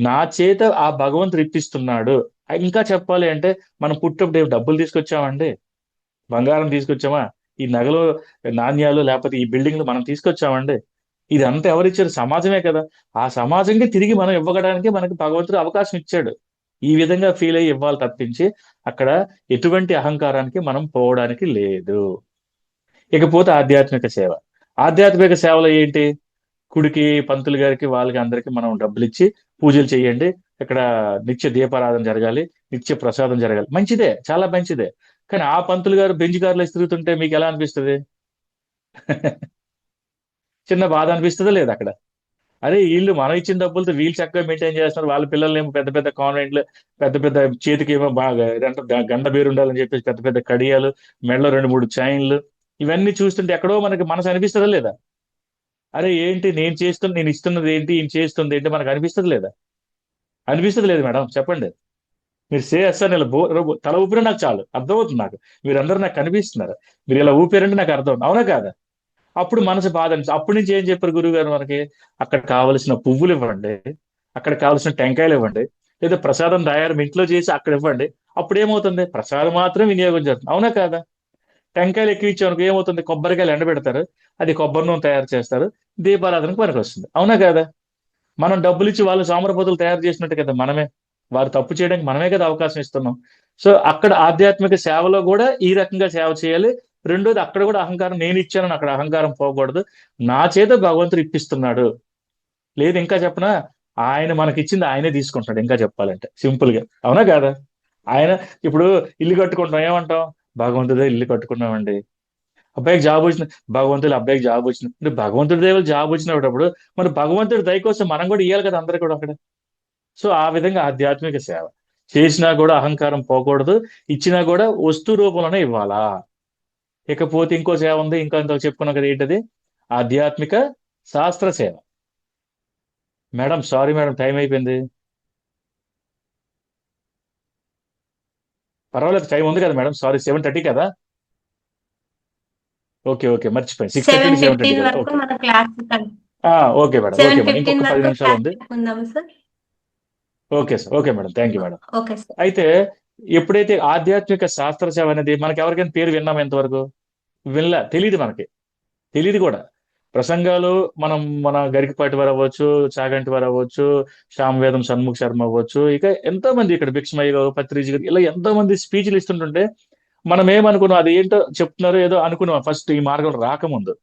Speaker 1: నా చేత ఆ భగవంతుడు ఇప్పిస్తున్నాడు. ఇంకా చెప్పాలి అంటే, మనం పుట్టప్పుడు డబ్బులు తీసుకొచ్చామండి? బంగారం తీసుకొచ్చామా? ఈ నగలు, నాణ్యాలు, లేకపోతే ఈ బిల్డింగ్లు మనం తీసుకొచ్చామండి? ఇదంతా ఎవరిచ్చారు? సమాజమే కదా. ఆ సమాజంకి తిరిగి మనం ఇవ్వడానికి మనకి భగవంతుడు అవకాశం ఇచ్చాడు. ఈ విధంగా ఫీల్ అయ్యి ఇవ్వాలి తప్పించి అక్కడ ఎటువంటి అహంకారానికి మనం పోవడానికి లేదు. ఇకపోతే ఆధ్యాత్మిక సేవ. ఆధ్యాత్మిక సేవలో ఏంటి? గుడికి, పంతులు గారికి, వాళ్ళకి అందరికి మనం డబ్బులు ఇచ్చి పూజలు చేయండి, ఇక్కడ నిత్య దీపారాధన జరగాలి, నిత్య ప్రసాదం జరగాలి. మంచిదే, చాలా మంచిదే. కానీ ఆ పంతులు గారు బెంచ్ కార్లో తిరుగుతుంటే మీకు ఎలా అనిపిస్తుంది? చిన్న బాధ అనిపిస్తుందా లేదా అక్కడ? అరే వీళ్ళు మనం ఇచ్చిన డబ్బులతో వీళ్ళు చక్కగా మెయింటైన్ చేస్తున్నారు, వాళ్ళ పిల్లల్ని ఏమో పెద్ద పెద్ద కాన్వెంట్లు, పెద్ద పెద్ద చేతికి ఏమో బాగా ఇదంటే గండ బేరు ఉండాలని చెప్పేసి పెద్ద పెద్ద కడియాలు, మెడలో 2 3 చైన్లు, ఇవన్నీ చూస్తుంటే ఎక్కడో మనకి మనసు అనిపిస్తుందా లేదా? అరే ఏంటి నేను ఇస్తున్నది ఏంటి, ఈయన చేస్తుంది ఏంటి మనకు అనిపిస్తుంది లేదా? అనిపిస్తుంది లేదు మేడం, చెప్పండి. మీరు చేస్తారు ఇలా తల ఊపిరి నాకు చాలు, అర్థమవుతుంది నాకు. మీరందరూ నాకు కనిపిస్తున్నారు. మీరు ఇలా ఊపిరంటే నాకు అర్థం, అవునా కాదా? అప్పుడు మనసు బాధ అనిపిస్తుంది. అప్పటి నుంచి ఏం చెప్పారు గురువు గారు మనకి? అక్కడ కావలసిన పువ్వులు ఇవ్వండి, అక్కడ కావలసిన టెంకాయలు ఇవ్వండి, లేదా ప్రసాదం తయారు మీ ఇంట్లో చేసి అక్కడ ఇవ్వండి. అప్పుడు ఏమవుతుంది? ప్రసాదం మాత్రం వినియోగం జరుగుతుంది, అవునా కాదా? టెంకాయలు ఎక్కువ ఇచ్చామనుకో ఏమవుతుంది? కొబ్బరికాయలు ఎండబెడతారు, అది కొబ్బరి నూనె తయారు చేస్తారు, దీపారాధనకు పనికి వస్తుంది, అవునా కాదా? మనం డబ్బులు ఇచ్చి వాళ్ళు సామరపతులు తయారు చేసినట్టు కదా మనమే, వారు తప్పు చేయడానికి మనమే కదా అవకాశం ఇస్తున్నాం. సో అక్కడ ఆధ్యాత్మిక సేవలో కూడా ఈ రకంగా సేవ చేయాలి. రెండోది, అక్కడ కూడా అహంకారం, నేను ఇచ్చానని అక్కడ అహంకారం పోకూడదు. నా చేత భగవంతుడు ఇప్పిస్తున్నాడు. లేదు ఇంకా చెప్పనా, ఆయన మనకిచ్చింది ఆయనే తీసుకుంటాడు. ఇంకా చెప్పాలంటే సింపుల్ గా, అవునా కాదా? ఆయన ఇప్పుడు ఇల్లు కట్టుకుంటాం, ఏమంటాం? భగవంతుడే ఇల్లు కట్టుకున్నామండి. అబ్బాయికి జాబ్ వచ్చింది, భగవంతుడు అబ్బాయికి జాబ్ వచ్చింది. అంటే భగవంతుడి దేవుడు జాబ్ వచ్చినప్పుడు మరి భగవంతుడి దయ కోసం మనం కూడా ఇవ్వాలి కదా అందరు కూడా అక్కడ. సో ఆ విధంగా ఆధ్యాత్మిక సేవ చేసినా కూడా అహంకారం పోకూడదు, ఇచ్చినా కూడా వస్తు రూపంలోనే ఇవ్వాలా. ఇకపోతే ఇంకో సేవ ఉంది, ఇంకా ఇంత చెప్పుకున్నాం కదా, ఏంటది? ఆధ్యాత్మిక శాస్త్ర సేవ. మేడం సారీ మేడం, టైం అయిపోయింది. పర్వాలేదు, టైం ఉంది కదా మేడం, సారీ, 7:30 కదా? ఓకే ఓకే, మర్చిపోయింది, 6:30
Speaker 2: సెవెన్
Speaker 1: టు 7:30
Speaker 2: ఫిఫ్టీన్
Speaker 1: కదా,
Speaker 2: వరకు
Speaker 1: ఓకే.
Speaker 2: మన class
Speaker 1: okay madam, okay
Speaker 2: seven
Speaker 1: madam,
Speaker 2: fifteen
Speaker 1: ఇంకొక 10
Speaker 2: వరకు
Speaker 1: నిమిషాలు
Speaker 2: క్లాస్
Speaker 1: ఉంది.
Speaker 2: పెట్టుకుందాము sir.
Speaker 1: Okay sir, okay madam, thank you madam.
Speaker 2: Okay sir.
Speaker 1: అయితే ఎప్పుడైతే ఆధ్యాత్మిక శాస్త్ర సేవ అనేది మనకి ఎవరికైనా పేరు విన్నాం ఎంతవరకు? వినలే, తెలియదు మనకి, తెలియదు కూడా. ప్రసంగాలు మనం మన గరికపాటి వారు అవ్వచ్చు, చాగంటి వారు అవ్వచ్చు, శ్యామవేదం షణ్ముఖ శర్మ అవ్వచ్చు, ఇక ఎంతో మంది ఇక్కడ భిక్షమయ్య గారు, పత్రిజీ గారు, ఇలా ఎంతో మంది స్పీచ్లు ఇస్తుంటుంటే మనం ఏమనుకున్నాం, అది ఏంటో చెప్తున్నారో ఏదో అనుకున్నాం ఫస్ట్ ఈ మార్గం రాకముందు.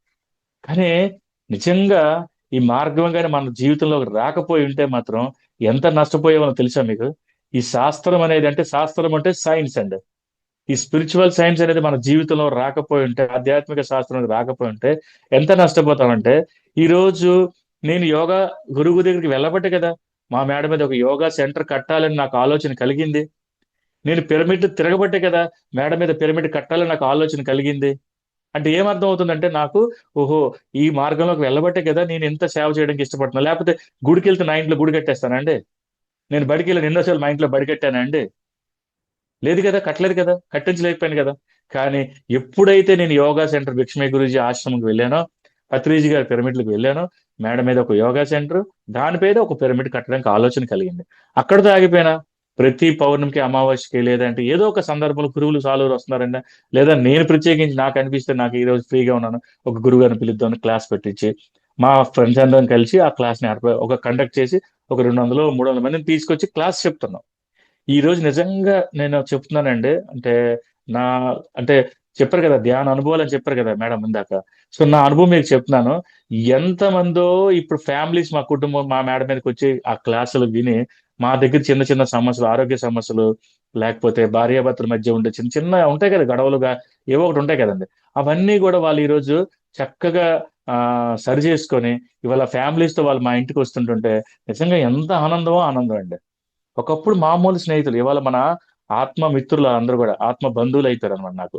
Speaker 1: కానీ నిజంగా ఈ మార్గం కానీ మన జీవితంలోకి రాకపోయి ఉంటే మాత్రం ఎంత నష్టపోయేవో తెలుసా మీకు? ఈ శాస్త్రం అనేది, అంటే శాస్త్రం అంటే సైన్స్ అండి. ఈ స్పిరిచువల్ సైన్స్ అనేది మన జీవితంలో రాకపోయి ఉంటే, ఆధ్యాత్మిక శాస్త్రం రాకపోయి ఉంటే ఎంత నష్టపోతామంటే, ఈ రోజు నేను యోగా గురువు దగ్గరికి వెళ్ళబట్టే కదా మా మేడ మీద ఒక యోగా సెంటర్ కట్టాలని నాకు ఆలోచన కలిగింది. నేను పిరమిడ్ తిరగబట్టే కదా మేడ మీద పిరమిడ్ కట్టాలని నాకు ఆలోచన కలిగింది. అంటే ఏమర్థం అవుతుందంటే నాకు, ఓహో, ఈ మార్గంలోకి వెళ్ళబట్టే కదా నేను ఎంత సేవ చేయడానికి ఇష్టపడుతున్నా. లేకపోతే గుడికి వెళ్తే నా ఇంట్లో గుడి కట్టేస్తానండి? నేను బడికి వెళ్ళి ఎన్నోసార్లు మా ఇంట్లో బడి కట్టానా అండి? లేదు కదా, కట్టలేదు కదా, కట్టించలేకపోయాను కదా. కానీ ఎప్పుడైతే నేను యోగా సెంటర్ భిక్షమే గురూజీ ఆశ్రమంకి వెళ్ళానో, పత్రిజీ గారి పిరమిడ్లకు వెళ్ళానో, మేడ మీద ఒక యోగా సెంటర్, దానిపైన ఒక పిరమిడ్ కట్టడానికి ఆలోచన కలిగింది. అక్కడితో ఆగిపోయినా? ప్రతి పౌర్ణమికి, అమావాస్యకి, లేదంటే ఏదో ఒక సందర్భంలో గురువులు సాలువులు వస్తున్నారండి, లేదా నేను ప్రత్యేకించి నాకు అనిపిస్తే, నాకు ఈ రోజు ఫ్రీగా ఉన్నాను, ఒక గురువు గారిని పిలుద్దామని క్లాస్ పెట్టించి మా ఫ్రెండ్స్ అందరం కలిసి ఆ క్లాస్ ని ఒక కండక్ట్ చేసి ఒక 200 300 మందిని తీసుకొచ్చి క్లాస్ చెప్తున్నాం. ఈ రోజు నిజంగా నేను చెప్తున్నానండి. అంటే నా, అంటే చెప్పారు కదా ధ్యాన అనుభవాలు అని చెప్పారు కదా మేడం ఇందాక. సో నా అనుభవం మీకు చెప్తున్నాను. ఎంతమందో ఇప్పుడు ఫ్యామిలీస్, మా కుటుంబం మా మేడ మీదకి వచ్చి ఆ క్లాసులు విని మా దగ్గర చిన్న చిన్న సమస్యలు, ఆరోగ్య సమస్యలు, లేకపోతే భార్యాభర్తల మధ్య ఉండే చిన్న చిన్న ఉంటాయి కదా గొడవలుగా, ఏవో ఒకటి ఉంటాయి కదండి. అవన్నీ కూడా వాళ్ళు ఈ రోజు చక్కగా సరి చేసుకొని ఇవాళ ఫ్యామిలీస్ తో వాళ్ళు మా ఇంటికి వస్తుంటుంటే నిజంగా ఎంత ఆనందమో ఆనందం అండి. ఒకప్పుడు మామూలు స్నేహితులు, ఇవాళ మన ఆత్మ మిత్రులు, అందరూ కూడా ఆత్మ బంధువులు అయిపోయారు అనమాట నాకు.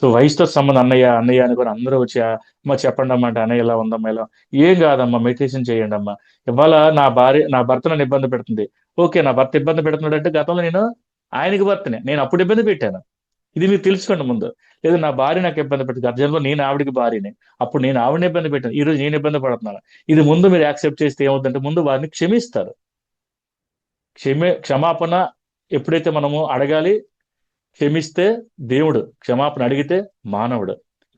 Speaker 1: సో వయసుతో సంబంధం, అన్నయ్య అన్నయ్య అని కూడా అందరూ వచ్చి, అమ్మ చెప్పండి అమ్మా అంటే, అన్నయ్య ఇలా ఉందమ్మా ఇలా. ఏం కాదమ్మా, మెడిటేషన్ చేయండి అమ్మా. ఇవాళ నా భర్త నన్ను ఇబ్బంది పెడుతుంది. ఓకే, నా భర్త ఇబ్బంది పెడుతున్నాడు అంటే గతంలో నేను ఆయనకి భర్తనే, నేను అప్పుడు ఇబ్బంది పెట్టాను. ఇది మీరు తెలుసుకోండి ముందు. లేదు, నా భార్య నాకు ఇబ్బంది పెట్టింది, గతంలో నేను ఆవిడికి భార్యని, అప్పుడు నేను ఆవిడని ఇబ్బంది పెట్టాను, ఈ రోజు నేను ఇబ్బంది పడుతున్నాను. ఇది ముందు మీరు యాక్సెప్ట్ చేస్తే ఏమవుతుందంటే, ముందు వారిని క్షమిస్తారు. క్షమాపణ ఎప్పుడైతే మనము అడగాలి, క్షమిస్తే దేవుడు, క్షమాపణ అడిగితే మానవుడు.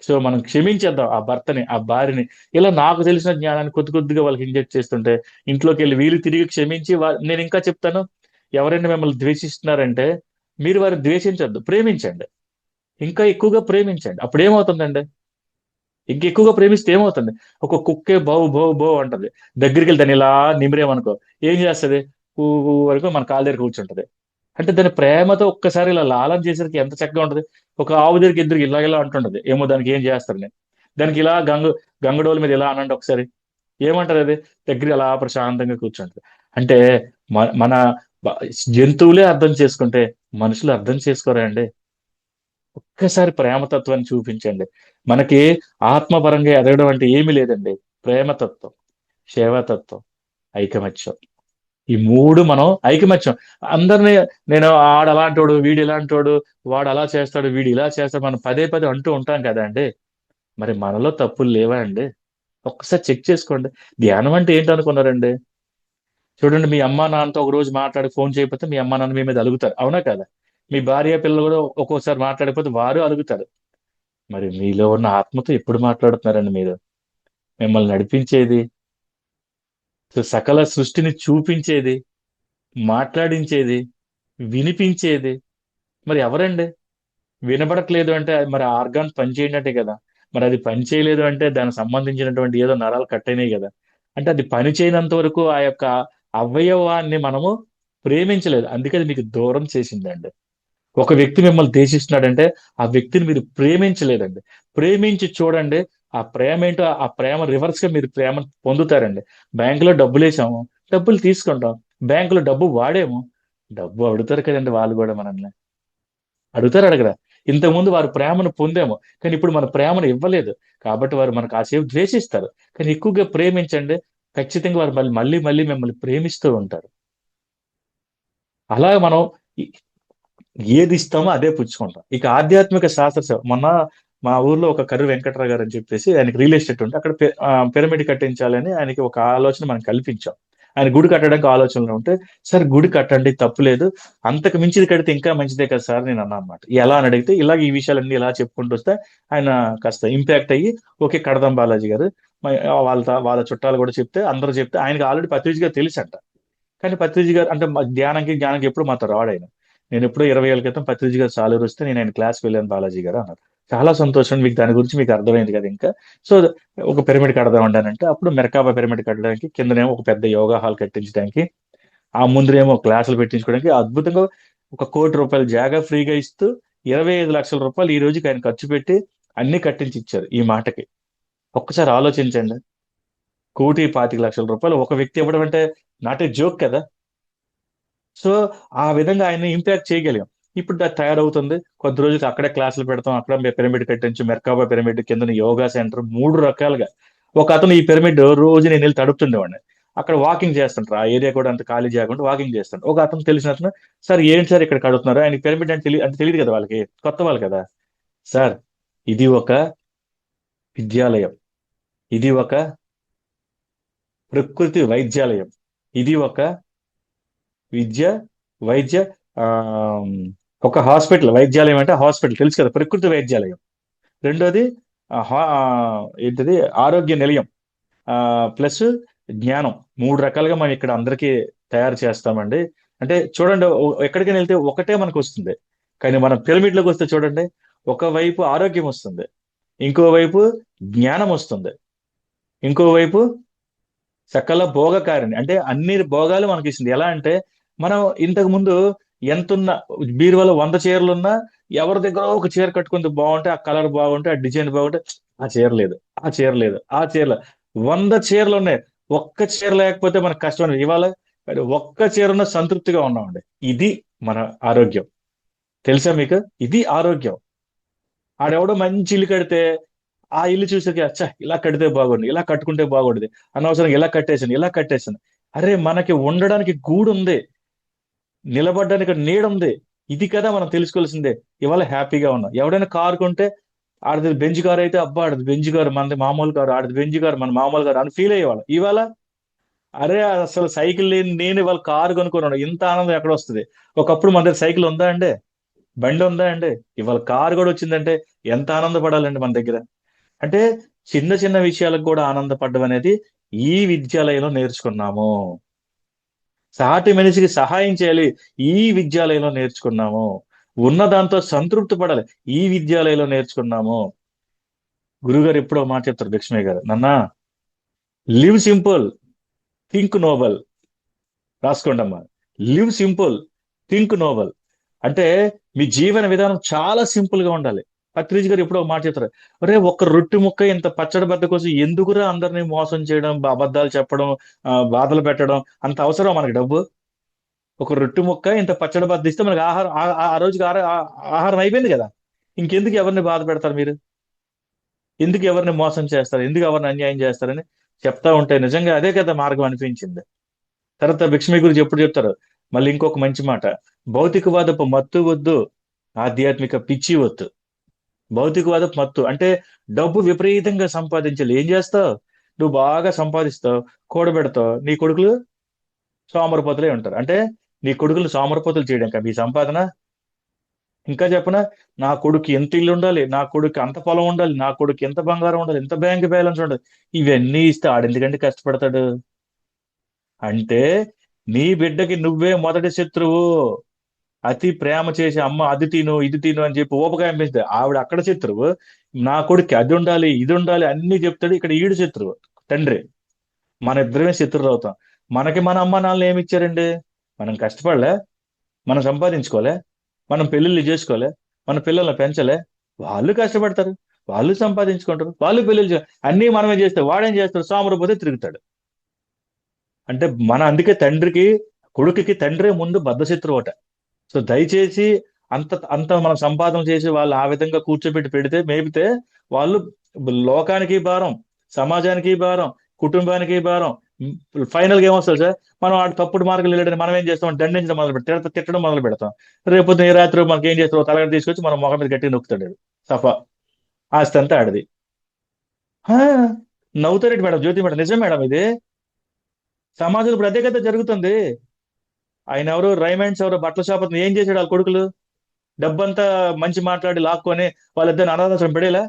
Speaker 1: సో మనం క్షమించేద్దాం ఆ భర్తని, ఆ భార్యని. ఇలా నాకు తెలిసిన జ్ఞానాన్ని కొద్ది కొద్దిగా వాళ్ళకి ఇంజెక్ట్ చేస్తుంటే, ఇంట్లోకి వెళ్ళి వీళ్ళు తిరిగి క్షమించి నేను ఇంకా చెప్తాను, ఎవరైనా మిమ్మల్ని ద్వేషిస్తున్నారంటే మీరు వారిని ద్వేషించొద్దు, ప్రేమించండి. ఇంకా ఎక్కువగా ప్రేమించండి. అప్పుడు ఏమవుతుందండి? ఇంకెక్కువగా ప్రేమిస్తే ఏమవుతుంది? ఒక కుక్కే బౌ బౌ బౌ అంటది, దగ్గరికి వెళ్తే దాన్ని ఇలా నిమిరేమనుకో, ఏం చేస్తది? ఊ ఊ వరకు మన కాళ్ళ దగ్గర కూర్చుంటది. అంటే దాని ప్రేమతో ఒక్కసారి ఇలా లాలం చేసరికి ఎంత చక్కగా ఉంటది. ఒక ఆవు దగ్గరికి ఇద్దరు ఇలా ఇలా అంటుంటది, ఏమో దానికి ఏం చేస్తారని. దానికి ఇలా గంగడోల మీద ఇలా అనండి ఒకసారి, ఏమంటది అది? దగ్గర అలా ప్రశాంతంగా కూర్చుంటది. అంటే మన బ- జంతువులే అర్థం చేసుకుంటే మనుషులు అర్థం చేసుకోరా అండి? ఒక్కసారి ప్రేమతత్వాన్ని చూపించండి. మనకి ఆత్మపరంగా ఎదగడం అంటే ఏమీ లేదండి. ప్రేమతత్వం, సేవాతత్వం, ఐకమత్యం, ఈ మూడు మనం ఐకమత్యం. అందరినీ నేను ఆడు అలాంటోడు, వీడు ఇలాంటోడు, వాడు అలా చేస్తాడు, వీడు ఇలా చేస్తాడు, మనం పదే పదే అంటూ ఉంటాం కదా అండి. మరి మనలో తప్పులు లేవా అండి? ఒక్కసారి చెక్ చేసుకోండి. ధ్యానం అంటే ఏంటి అనుకున్నారండి? చూడండి, మీ అమ్మా నాన్నతో ఒక రోజు మాట్లాడి ఫోన్ చేయకపోతే మీ అమ్మా నాన్న మీ మీద అలుగుతారు, అవునా కదా? మీ భార్య పిల్లలు కూడా ఒక్కోసారి మాట్లాడకపోతే వారు అలుగుతారు. మరి మీలో ఉన్న ఆత్మతో ఎప్పుడు మాట్లాడుతున్నారండి మీరు? మిమ్మల్ని నడిపించేది, సకల సృష్టిని చూపించేది, మాట్లాడించేది, వినిపించేది మరి ఎవరండి? వినబడట్లేదు అంటే మరి ఆ ఆర్గాన్ పని చేయనట్టే కదా. మరి అది పని చేయలేదు అంటే దానికి సంబంధించినటువంటి ఏదో నరాలు కట్ అయినాయి కదా. అంటే అది పని చేయనంత వరకు ఆ యొక్క అవయవాన్ని మనము ప్రేమించలేదు, అందుకే అది మీకు దూరం చేసిందండి. ఒక వ్యక్తి మిమ్మల్ని ద్వేషిస్తున్నాడంటే ఆ వ్యక్తిని మీరు ప్రేమించలేదండి. ప్రేమించి చూడండి, ఆ ప్రేమ ఏంటో, ఆ ప్రేమ రివర్స్ గా మీరు ప్రేమ పొందుతారండి. బ్యాంకులో డబ్బులు వేసాము, డబ్బులు తీసుకుంటాం. బ్యాంకులో డబ్బు వాడేమో, డబ్బు అడుగుతారు కదండి వాళ్ళు కూడా మనల్ని. అడుగుతారు, అడగరా? ఇంతకుముందు వారు ప్రేమను పొందాము, కానీ ఇప్పుడు మన ప్రేమను ఇవ్వలేదు. కాబట్టి వారు మనకు కాసేపు ద్వేషిస్తారు. కానీ ఎక్కువగా ప్రేమించండి, ఖచ్చితంగా వారు మళ్ళీ మళ్ళీ మళ్ళీ మిమ్మల్ని ప్రేమిస్తూ ఉంటారు. అలా మనం ఏది ఇస్తామో అదే పుచ్చుకుంటాం. ఇక ఆధ్యాత్మిక శాస్త్ర సేవ, మొన్న మా ఊర్లో ఒక కర్రి వెంకట్రావు గారు అని చెప్పేసి ఆయనకి రియల్ ఎస్టేట్ ఉంటే అక్కడ పిరమిడ్ కట్టించాలని ఆయనకి ఒక ఆలోచన మనం కల్పించాం. ఆయన గుడి కట్టడానికి ఆలోచనలో ఉంటే, సార్ గుడి కట్టండి తప్పులేదు, అంతకు మించిది కడితే ఇంకా మంచిదే కదా సార్ నేను అన్నా అనమాట. ఎలా అని అడిగితే ఇలాగ ఈ విషయాలన్నీ ఇలా చెప్పుకుంటూ వస్తే ఆయన కాస్త ఇంపాక్ట్ అయ్యి ఓకే కడదాం బాలాజీ గారు, వాళ్ళ చుట్టాలు కూడా చెప్తే అందరూ చెప్తే ఆయనకి ఆల్రెడీ పత్రిజీ గారు తెలుసంట. కానీ పత్రిజీ గారు అంటే జ్ఞానానికి ఎప్పుడు మాతో రాడు ఆయన. నేను ఎప్పుడో 20 ఏళ్ల క్రితం పత్రిజీ గారు సాలూరు వస్తే నేను ఆయన క్లాస్కి వెళ్ళాను బాలాజీ గారు అన్నారు. చాలా సంతోషం, మీకు దాని గురించి మీకు అర్థమైంది కదా ఇంకా. సో ఒక పిరమిడ్ కడదాం అంటానంటే అప్పుడు మెరకాబా పిరమిడ్ కట్టడానికి కిందనేమో ఒక పెద్ద యోగా హాల్ కట్టించడానికి, ఆ ముందునేమో క్లాసులు పెట్టించుకోవడానికి అద్భుతంగా ₹1,00,00,000 జాగా ఫ్రీగా ఇస్తూ 25 లక్షల రూపాయలు ఈ రోజుకి ఆయన ఖర్చు పెట్టి అన్ని కట్టించి ఇచ్చారు ఈ మాటకి. ఒక్కసారి ఆలోచించండి. 1,25 లక్షల రూపాయలు ఒక వ్యక్తి ఇవ్వడం అంటే నాట్ ఏ జోక్ కదా. సో ఆ విధంగా ఆయన ఇంపాక్ట్ చేయగలిగాం. ఇప్పుడు అది తయారవుతుంది. కొద్ది రోజులకి అక్కడే క్లాసులు పెడతాం, అక్కడ పిరమిడ్ కట్టించు, మెర్కాబా పిరమిడ్ కింద యోగా సెంటర్ 3 రకాలుగా. ఒక అతను ఈ పిరమిడ్ రోజు నేను వెళ్ళి తడుపుతుండేవాడిని. అక్కడ వాకింగ్ చేస్తుంటారు, ఆ ఏరియా కూడా అంత ఖాళీ చేయకుండా వాకింగ్ చేస్తుంటారు. ఒక అతను తెలిసిన అతను, సార్ ఏంటి సార్ ఇక్కడ కడుతున్నారు, ఆయన పిరమిడ్ అంటే తెలియదు కదా వాళ్ళకి, కొత్త వాళ్ళు కదా. సార్ ఇది ఒక విద్యాలయం, ఇది ఒక ప్రకృతి వైద్యాలయం, ఇది ఒక విద్య వైద్య ఆ ఒక హాస్పిటల్. వైద్యాలయం అంటే హాస్పిటల్ తెలుసు కదా, ప్రకృతి వైద్యాలయం. రెండోది ఏంటిది, ఆరోగ్య నిలయం, ప్లస్ జ్ఞానం. 3 రకాలుగా మనం ఇక్కడ అందరికీ తయారు చేస్తామండి. అంటే చూడండి, ఎక్కడికైనా వెళ్తే ఒకటే మనకు వస్తుంది, కానీ మనం పిరమిడ్ లోకి వస్తే చూడండి, ఒకవైపు ఆరోగ్యం వస్తుంది, ఇంకోవైపు జ్ఞానం వస్తుంది, ఇంకోవైపు సకల భోగకారిణి అంటే అన్ని భోగాలు మనకి ఇస్తుంది. ఎలా అంటే మనం ఇంతకు ముందు ఎంతున్నా, బీరువాలో 100 చీరలున్నా ఎవరి దగ్గర ఒక చీర కట్టుకుంటే బాగుంటే, ఆ కలర్ బాగుంటే, ఆ డిజైన్ బాగుంటే, ఆ చీర లేదు, ఆ చీర లేదు, ఆ చీర లేదు. 100 చీరలు ఉన్నాయి, ఒక్క చీర లేకపోతే మనకు కష్టం. ఇవాళ ఒక్క చీరన సంతృప్తిగా ఉన్నామండి. ఇది మన ఆరోగ్యం. తెలుసా మీకు? ఇది ఆరోగ్యం. ఆడెవడో మంచి ఇల్లు కడితే ఆ ఇల్లు చూసాక అచ్చా ఇలా కడితే బాగుండు, ఇలా కట్టుకుంటే బాగుండేది, అనవసరంగా ఇలా కట్టేసాను, ఇలా కట్టేసాను. అరే మనకి ఉండడానికి గూడు ఉంది, నిలబడడానికి నీడ ఉంది. ఇది కదా మనం తెలుసుకోవాల్సిందే. ఇవాళ హ్యాపీగా ఉన్నాం. ఎవడైనా కారు కొంటే, ఆడది బెంజ్ కారు అయితే అబ్బా ఆడది బెంజ్ కారు, మనది మామూలు కారు, ఆడది బెంజ్ కారు మన మామూలు కారు అని ఫీల్ అయ్యేవాళ్ళం. ఇవాళ అరే అసలు సైకిల్ లేని నేను ఇవాళ కారు కొనుక్కున్నాను, ఇంత ఆనందం ఎక్కడ వస్తుంది? ఒకప్పుడు మన దగ్గర సైకిల్ ఉందా అండి, బండి ఉందా అండి? ఇవాళ కారు కూడా వచ్చిందంటే ఎంత ఆనందపడాలండి మన దగ్గర. అంటే చిన్న చిన్న విషయాలకు కూడా ఆనందపడడం అనేది ఈ విద్యాలయంలో నేర్చుకున్నాము. సాటి మనిషికి సహాయం చేయాలి, ఈ విద్యాలయంలో నేర్చుకున్నాము. ఉన్న దాంతో సంతృప్తి పడాలి, ఈ విద్యాలయంలో నేర్చుకున్నాము. గురుగారు ఎప్పుడో మాట చెప్తారు, లక్ష్మయ్య గారు, నాన్న లివ్ సింపుల్, థింక్ నోబల్. రాసుకోండి అమ్మా, లివ్ సింపుల్, థింక్ నోబల్. అంటే మీ జీవన విధానం చాలా సింపుల్ గా ఉండాలి. పత్రిజ్ గారు ఎప్పుడో ఒక మాట చెప్తారు, అరే ఒక్క రొట్టె ముక్క ఇంత పచ్చడి బద్ద కోసం ఎందుకురా అందరినీ మోసం చేయడం, అబద్ధాలు చెప్పడం, బాధలు పెట్టడం, అంత అవసరం మనకి డబ్బు? ఒక రొట్టె ముక్క ఇంత పచ్చడి బద్ద ఇస్తే మనకి ఆహారం, ఆ రోజుకి ఆహారం అయిపోయింది కదా. ఇంకెందుకు ఎవరిని బాధ పెడతారు మీరు? ఎందుకు ఎవరిని మోసం చేస్తారు, ఎందుకు ఎవరిని అన్యాయం చేస్తారని చెప్తా ఉంటే నిజంగా అదే కదా మార్గం అనిపించింది. తర్వాత భిక్షమి గురించి ఎప్పుడు చెప్తారు, మళ్ళీ ఇంకొక మంచి మాట, భౌతికవాదపు మత్తు వద్దు, ఆధ్యాత్మిక పిచ్చి వద్దు. భౌతికవాదపు మత్తు అంటే డబ్బు విపరీతంగా సంపాదించాలి, ఏం చేస్తావు? నువ్వు బాగా సంపాదిస్తావు, కూడబెడతావు, నీ కొడుకులు సోమరపోతులే ఉంటారు. అంటే నీ కొడుకులు సోమరపోతులు చేయడం మీ సంపాదన. ఇంకా చెప్పనా, నా కొడుకు ఎంత ఇల్లు ఉండాలి, నా కొడుకు అంత పొలం ఉండాలి, నా కొడుకు ఎంత బంగారం ఉండాలి, ఎంత బ్యాంక్ బ్యాలెన్స్ ఉండాలి, ఇవన్నీ ఇస్తే ఆడెందుకంటే కష్టపడతాడు? అంటే నీ బిడ్డకి నువ్వే మొదటి శత్రువు. అతి ప్రేమ చేసి అమ్మ అది తిను ఇది తిను అని చెప్పి ఊపకాయం పెంచితే ఆవిడ అక్కడ శత్రువు. నా కొడుక్కి అది ఉండాలి ఇది ఉండాలి అన్ని చెప్తాడు, ఇక్కడ ఈడు శత్రువు, తండ్రి. మన ఇద్దరమే శత్రువులు అవుతాం. మనకి మన అమ్మ నాన్నలు ఏమి ఇచ్చారండి? మనం కష్టపడలే, మనం సంపాదించుకోలే, మనం పెళ్ళిళ్ళు చేసుకోలే, మన పిల్లల్ని పెంచలే. వాళ్ళు కష్టపడతారు, వాళ్ళు సంపాదించుకుంటారు, వాళ్ళు పెళ్ళిళ్ళు అన్నీ మనమే చేస్తే వాడేం చేస్తాడు? సోమరిపోతే తిరుగుతాడు. అంటే అందుకే తండ్రికి, కొడుకుకి తండ్రే ముందు బద్ధశత్రువు అట. సో దయచేసి అంత అంత మనం సంపాదన చేసి వాళ్ళు ఆ విధంగా కూర్చోబెట్టి పెడితే మేపితే వాళ్ళు లోకానికి భారం, సమాజానికి భారం, కుటుంబానికి భారం. ఫైనల్ గా ఏమొస్తుంది సార్? మనం ఆ తప్పుడు మార్గం వెళ్ళడానికి మనం ఏం చేస్తాం? దండించడం మొదలు పెడతాం, తిట్టడం మొదలు పెడతాం. రేపు ఏ రాత్రి మనకి ఏం చేస్తాం? తలగడ తీసుకొచ్చి మనం మొఖం మీద గట్టిగా నొక్కుతాడు, సఫా. ఆస్తి అంతా ఆడది. హా, నవ్వుతారేంటి మేడం జ్యోతి మేడం, నిజం మేడం ఇది. సమాజంలో ఇప్పుడు అదే కదా జరుగుతుంది. ఆయన ఎవరు, రైమాండ్స్ ఎవరో బట్టల షాప్ అతను ఏం చేశాడు వాళ్ళ కొడుకులు? డబ్బంతా మంచి మాట్లాడి లాక్కొని వాళ్ళిద్దరిని అనాథాశ్రమం పడేలా.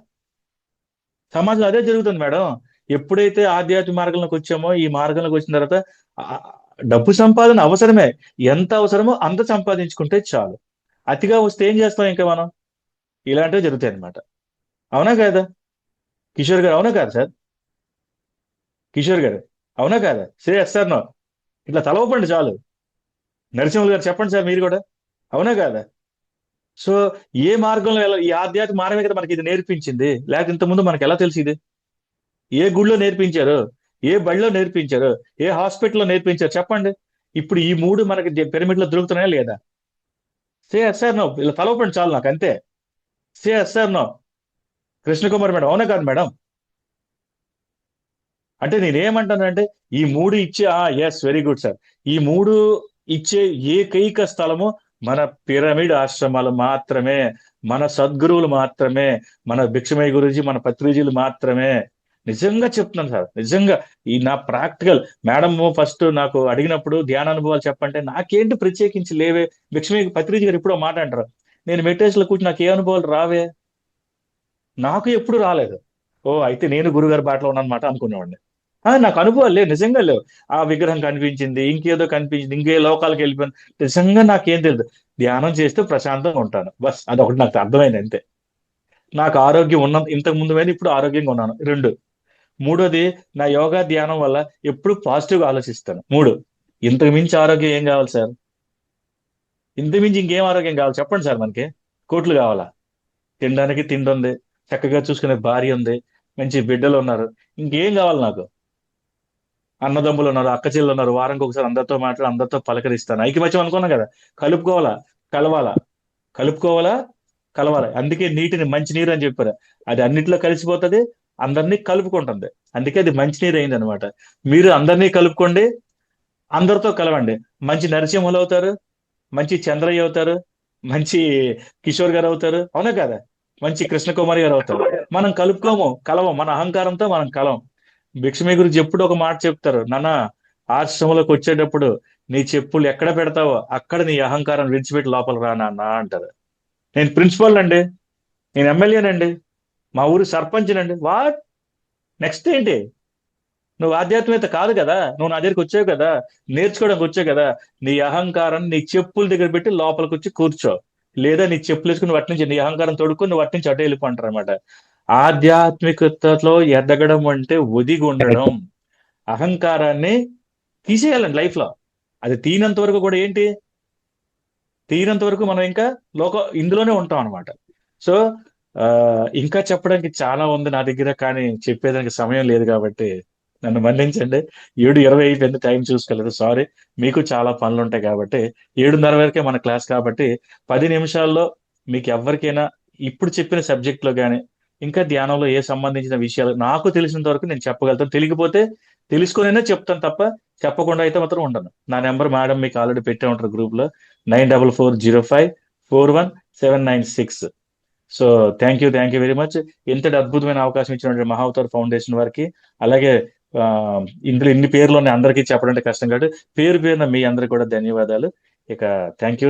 Speaker 1: సమాజంలో అదే జరుగుతుంది మేడం. ఎప్పుడైతే ఆధ్యాత్మిక మార్గంలోకి వచ్చామో, ఈ మార్గంలోకి వచ్చిన తర్వాత ఆ, డబ్బు సంపాదన అవసరమే. ఎంత అవసరమో అంత సంపాదించుకుంటే చాలు. అతిగా వస్తే ఏం చేస్తాం ఇంకా మనం? ఇలాంటివి జరుగుతాయి అనమాట. అవునా కాదా కిషోర్ గారు, అవునా కాదు సార్? కిషోర్ గారు, అవునా కాదా? Shreyas sir no. ఇట్లా తలవపండి చాలు. నరసింహులు గారు చెప్పండి సార్ మీరు కూడా. అవునా కాదా? సో ఏ మార్గంలో ఈ ఆధ్యాత్మిక మార్గమే కదా మనకి ఇది నేర్పించింది. లేకపోతే ఇంతకుముందు మనకి ఎలా తెలిసి ఇది? ఏ గుళ్ళో నేర్పించారు? ఏ బడిలో నేర్పించారు? ఏ హాస్పిటల్లో నేర్పించారు చెప్పండి. ఇప్పుడు ఈ మూడు మనకి పిరమిడ్ లో దొరుకుతున్నాయా లేదా? సే సార్ నో, ఇలా తలవపండి చాలు నాకు అంతే. Say sir no. Krishnakumar madam, అవునా కాదు మేడం? అంటే నేనేమంటానంటే, ఈ మూడు ఇచ్చే, ఎస్ వెరీ గుడ్ సార్. ఈ మూడు ఇచ్చే ఏకైక స్థలము మన పిరమిడ్ ఆశ్రమాలు మాత్రమే. మన సద్గురువులు మాత్రమే. మన భిక్షమయ్య గురూజీ, మన పత్రిజీలు మాత్రమే. నిజంగా చెప్తున్నాను సార్, నిజంగా. ఈ నా ప్రాక్టికల్. మేడం ఫస్ట్ నాకు అడిగినప్పుడు ధ్యాన అనుభవాలు చెప్పంటే నాకేంటి ప్రత్యేకించి లేవే. భిక్షమయ్య పత్రిజీ గారు ఎప్పుడో మాట అంటారు. నేను మెడిటేషన్ లో కూర్చుని నాకు ఏ అనుభవాలు రావే. నాకు ఎప్పుడు రాలేదు. ఓ అయితే నేను గురుగారి బాటలో ఉన్నానమాట అనుకునేవాడిని. నాకు అనుభవాలు లేవు, నిజంగా లేవు. ఆ విగ్రహం కనిపించింది, ఇంకేదో కనిపించింది, ఇంకే లోకాలకు వెళ్ళిపోయింది. నిజంగా నాకేం తెలియదు. ధ్యానం చేస్తే ప్రశాంతంగా ఉంటాను, బస్ అదొకటి నాకు అర్థమైంది అంతే. నాకు ఆరోగ్యం ఉన్న ఇంతకు ముందు మీద ఇప్పుడు ఆరోగ్యంగా ఉన్నాను, రెండు. మూడోది, నా యోగా ధ్యానం వల్ల ఎప్పుడు పాజిటివ్గా ఆలోచిస్తాను, మూడు. ఇంతకు మించి ఆరోగ్యం ఏం కావాలి సార్? ఇంతకు మించి ఇంకేం ఆరోగ్యం కావాలి చెప్పండి సార్ మనకి? కోట్లు కావాలా? తినడానికి తిండి ఉంది, చక్కగా చూసుకునే భార్య ఉంది, మంచి బిడ్డలు ఉన్నారు. ఇంకేం కావాలి నాకు? అన్నదమ్ములు ఉన్నారు, అక్క చెల్లెలు ఉన్నారు, వారానికి ఒకసారి అందరితో మాట్లాడి అందరితో పలకరిస్తాను. ఐకమత్యం అనుకున్నాం కదా. కలుపుకోవాలా, కలవాలా, కలుపుకోవాలా, కలవాలి. అందుకే నీటిని మంచి నీరు అని చెప్పారు. అది అన్నిట్లో కలిసిపోతుంది, అందరినీ కలుపుకుంటుంది. అందుకే అది మంచి నీరు అయింది అనమాట. మీరు అందరినీ కలుపుకోండి, అందరితో కలవండి. మంచి నరసింహులు అవుతారు, మంచి చంద్రయ్య అవుతారు, మంచి కిషోర్ గారు అవుతారు, అవునా కదా? మంచి కృష్ణకుమారి గారు అవుతారు. మనం కలుపుకోము, కలవం. మన అహంకారంతో మనం కలం. భిక్షమి గురించి ఎప్పుడు ఒక మాట చెప్తారు, నాన్న, ఆశ్రమంలోకి వచ్చేటప్పుడు నీ చెప్పులు ఎక్కడ పెడతావో అక్కడ నీ అహంకారం విడిచిపెట్టి లోపల రా నాన్న అంటారు. నేను ప్రిన్సిపల్ అండి, నేను ఎమ్మెల్యేనండి, మా ఊరి సర్పంచ్నండి. వాట్ నెక్స్ట్ ఏంటి? నువ్వు ఆధ్యాత్మికత కాదు కదా, నువ్వు నా దగ్గరికి వచ్చావు కదా, నేర్చుకోవడానికి వచ్చావు కదా. నీ అహంకారం నీ చెప్పుల దగ్గర పెట్టి లోపలికి వచ్చి కూర్చో. లేదా నీ చెప్పులు వేసుకుని నువ్వు అట్నుంచి నీ అహంకారం తోడుకొని నువ్వు అట్నుంచి అటు వెళ్ళిపోంటారు అనమాట. ఆధ్యాత్మికతలో ఎదగడం అంటే ఒదిగి ఉండడం. అహంకారాన్ని తీసేయాలండి లైఫ్ లో. అది తీనంత వరకు కూడా ఏంటి? తీరినంత వరకు మనం ఇంకా ఇందులోనే ఉంటాం అనమాట. సో ఆ ఇంకా చెప్పడానికి చాలా ఉంది నా దగ్గర, కానీ చెప్పేదానికి సమయం లేదు కాబట్టి నన్ను మన్నించండి. 7:20 అయిపోయింది, టైం చూసుకోలేదు, సారీ. మీకు చాలా పనులు ఉంటాయి కాబట్టి. 7:30 వరకే మన క్లాస్ కాబట్టి 10 నిమిషాల్లో మీకు ఎవరికైనా ఇప్పుడు చెప్పిన సబ్జెక్ట్ లో కానీ ఇంకా ధ్యానంలో ఏ సంబంధించిన విషయాలు నాకు తెలిసినంత వరకు నేను చెప్పగలుగుతాను. తెలియకపోతే తెలుసుకునైనా చెప్తాను తప్ప చెప్పకుండా అయితే మాత్రం ఉండను. నా నెంబర్ మేడం మీకు ఆల్రెడీ పెట్టే ఉంటారు గ్రూప్ లో. 9440541796. So thank you very much. ఇంతటి అద్భుతమైన అవకాశం ఇచ్చినటువంటి మహావతార్ ఫౌండేషన్ వారికి, అలాగే ఆ, ఇందులో ఇన్ని పేర్లు ఉన్నాయి, అందరికీ చెప్పడం కష్టం కాబట్టి పేరు పేరున మీ అందరికి కూడా ధన్యవాదాలు. ఇక థ్యాంక్ యూ.